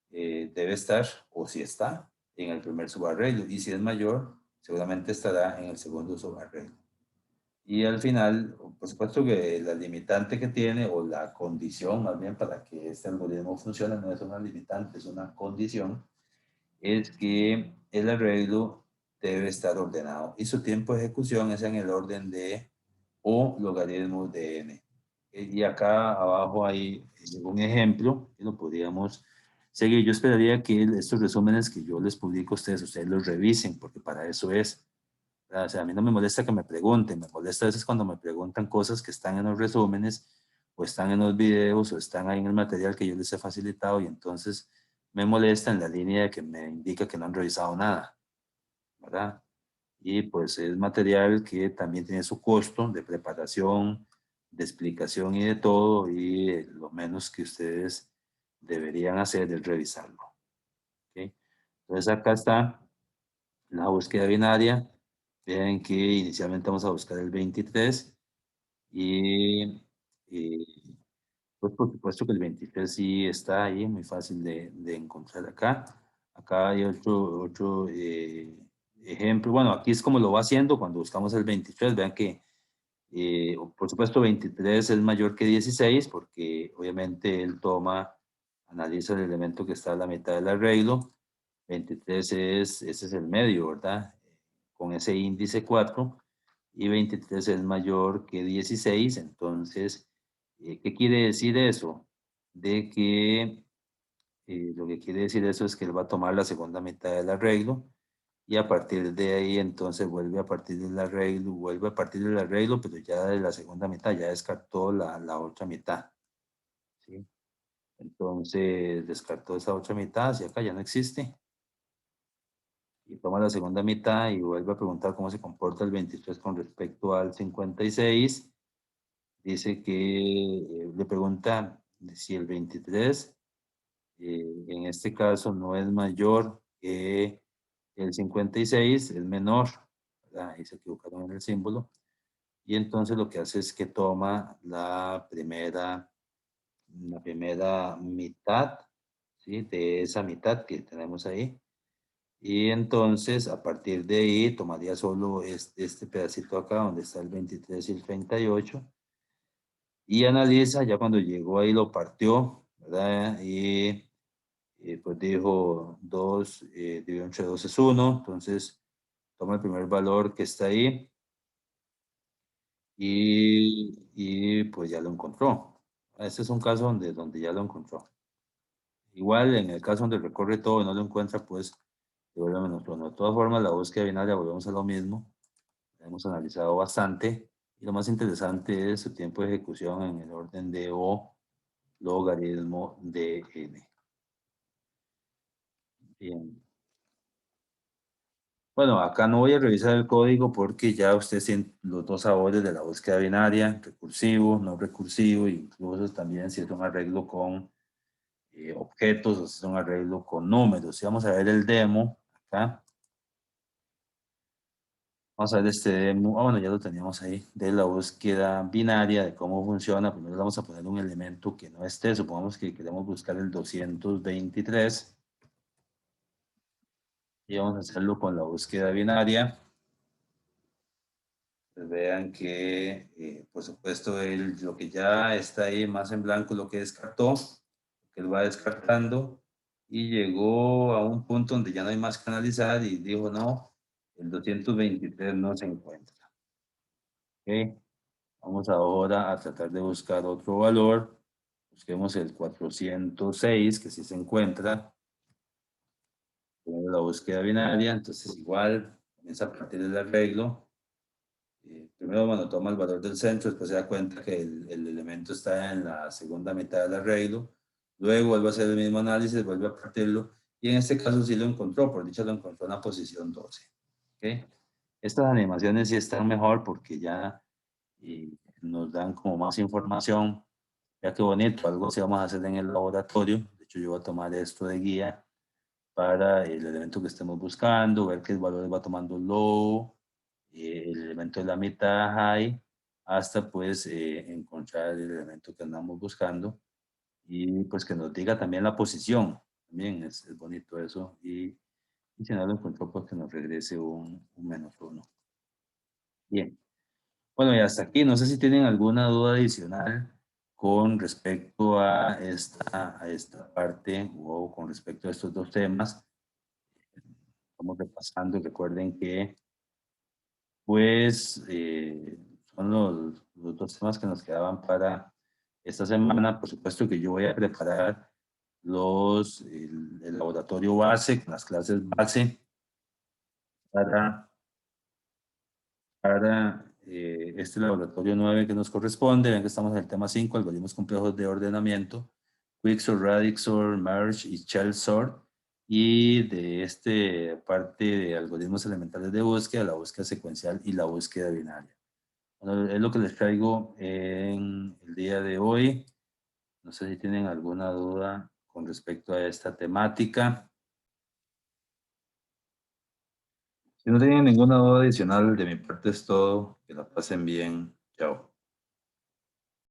debe estar, o si está, en el primer subarreglo. Y si es mayor, seguramente estará en el segundo subarreglo. Y al final, por supuesto que la limitante que tiene, o la condición más bien para que este algoritmo funcione, no es una limitante, es una condición, es que el arreglo debe estar ordenado y su tiempo de ejecución es en el orden de O logaritmo de n. Y acá abajo hay un ejemplo que lo podríamos seguir. Yo esperaría que estos resúmenes que yo les publico a ustedes los revisen, porque para eso es. O sea, a mí no me molesta que me pregunten, me molesta a veces cuando me preguntan cosas que están en los resúmenes o están en los videos o están ahí en el material que yo les he facilitado y entonces me molesta en la línea de que me indica que no han revisado nada, ¿verdad? Y pues es material que también tiene su costo de preparación, de explicación y de todo, y lo menos que ustedes deberían hacer es revisarlo. ¿Ok? Entonces acá está la búsqueda binaria. Vean que inicialmente vamos a buscar el 23 y pues por supuesto que el 23 sí está ahí, muy fácil de encontrar acá. Acá hay otro ejemplo. Bueno, aquí es como lo va haciendo cuando buscamos el 23. Vean que, por supuesto, 23 es mayor que 16 porque obviamente él analiza el elemento que está a la mitad del arreglo. 23 ese es el medio, ¿verdad? Con ese índice 4 y 23 es mayor que 16, entonces, ¿qué quiere decir eso? De que lo que quiere decir eso es que él va a tomar la segunda mitad del arreglo y a partir de ahí entonces vuelve a partir del arreglo, vuelve a partir del arreglo, pero ya de la segunda mitad, ya descartó la otra mitad, ¿sí? Entonces descartó esa otra mitad, si acá ya no existe, y toma la segunda mitad y vuelve a preguntar cómo se comporta el 23 con respecto al 56. Dice que le pregunta si el 23, en este caso, no es mayor que el 56, es menor, ¿verdad? Ahí se equivocaron en el símbolo. Y entonces lo que hace es que toma la primera mitad, ¿sí? De esa mitad que tenemos ahí. Y entonces, a partir de ahí, tomaría solo este pedacito acá, donde está el 23 y el 38, y analiza, ya cuando llegó ahí lo partió, ¿verdad? Y pues dijo 2 dividido entre 2 es 1, entonces toma el primer valor que está ahí y pues ya lo encontró. Este es un caso donde ya lo encontró. Igual en el caso donde recorre todo y no lo encuentra, pues devuelve menos uno. De todas formas, la búsqueda binaria volvemos a lo mismo. La hemos analizado bastante. Y lo más interesante es su tiempo de ejecución en el orden de O logaritmo de n. Bien. Bueno, acá no voy a revisar el código porque ya ustedes tienen los dos sabores de la búsqueda binaria, recursivo, no recursivo, incluso también si es un arreglo con objetos o si es un arreglo con números. Y vamos a ver el demo acá. Vamos a ver este demo. Bueno, ya lo teníamos ahí, de la búsqueda binaria, de cómo funciona. Primero vamos a poner un elemento que no esté. Supongamos que queremos buscar el 223 y vamos a hacerlo con la búsqueda binaria. Pues vean que, por supuesto, lo que ya está ahí más en blanco, lo que descartó, que él va descartando y llegó a un punto donde ya no hay más que analizar y dijo, no, el 223 no se encuentra. ¿Ok? Vamos ahora a tratar de buscar otro valor. Busquemos el 406, que sí se encuentra. Tenemos la búsqueda binaria, entonces igual comienza a partir del arreglo. Primero, bueno, toma el valor del centro, después se da cuenta que el elemento está en la segunda mitad del arreglo. Luego vuelve a hacer el mismo análisis, vuelve a partirlo. Y en este caso sí lo encontró, por dicho lo encontró en la posición 12. ¿Ok? Estas animaciones sí están mejor porque ya nos dan como más información. Ya qué bonito, algo sí vamos a hacer en el laboratorio. De hecho, yo voy a tomar esto de guía para el elemento que estemos buscando, ver qué valores va tomando low, el elemento de la mitad high, hasta pues encontrar el elemento que andamos buscando y pues que nos diga también la posición. También es bonito eso. Y si no lo encontró, pues que nos regrese un -1. Bien. Bueno, y hasta aquí, no sé si tienen alguna duda adicional con respecto a esta parte o con respecto a estos dos temas. Estamos repasando y recuerden que pues son los dos temas que nos quedaban para esta semana. Por supuesto que yo voy a preparar el laboratorio base, con las clases base para este laboratorio 9 que nos corresponde. Ven que estamos en el tema 5, algoritmos complejos de ordenamiento, Quicksort, Radixor, Merge y Shell Sort. Y de este parte de algoritmos elementales de búsqueda, la búsqueda secuencial y la búsqueda binaria. Bueno, es lo que les traigo en el día de hoy. No sé si tienen alguna duda con respecto a esta temática. Si no tienen ninguna duda adicional, de mi parte es todo. Que la pasen bien. Chao.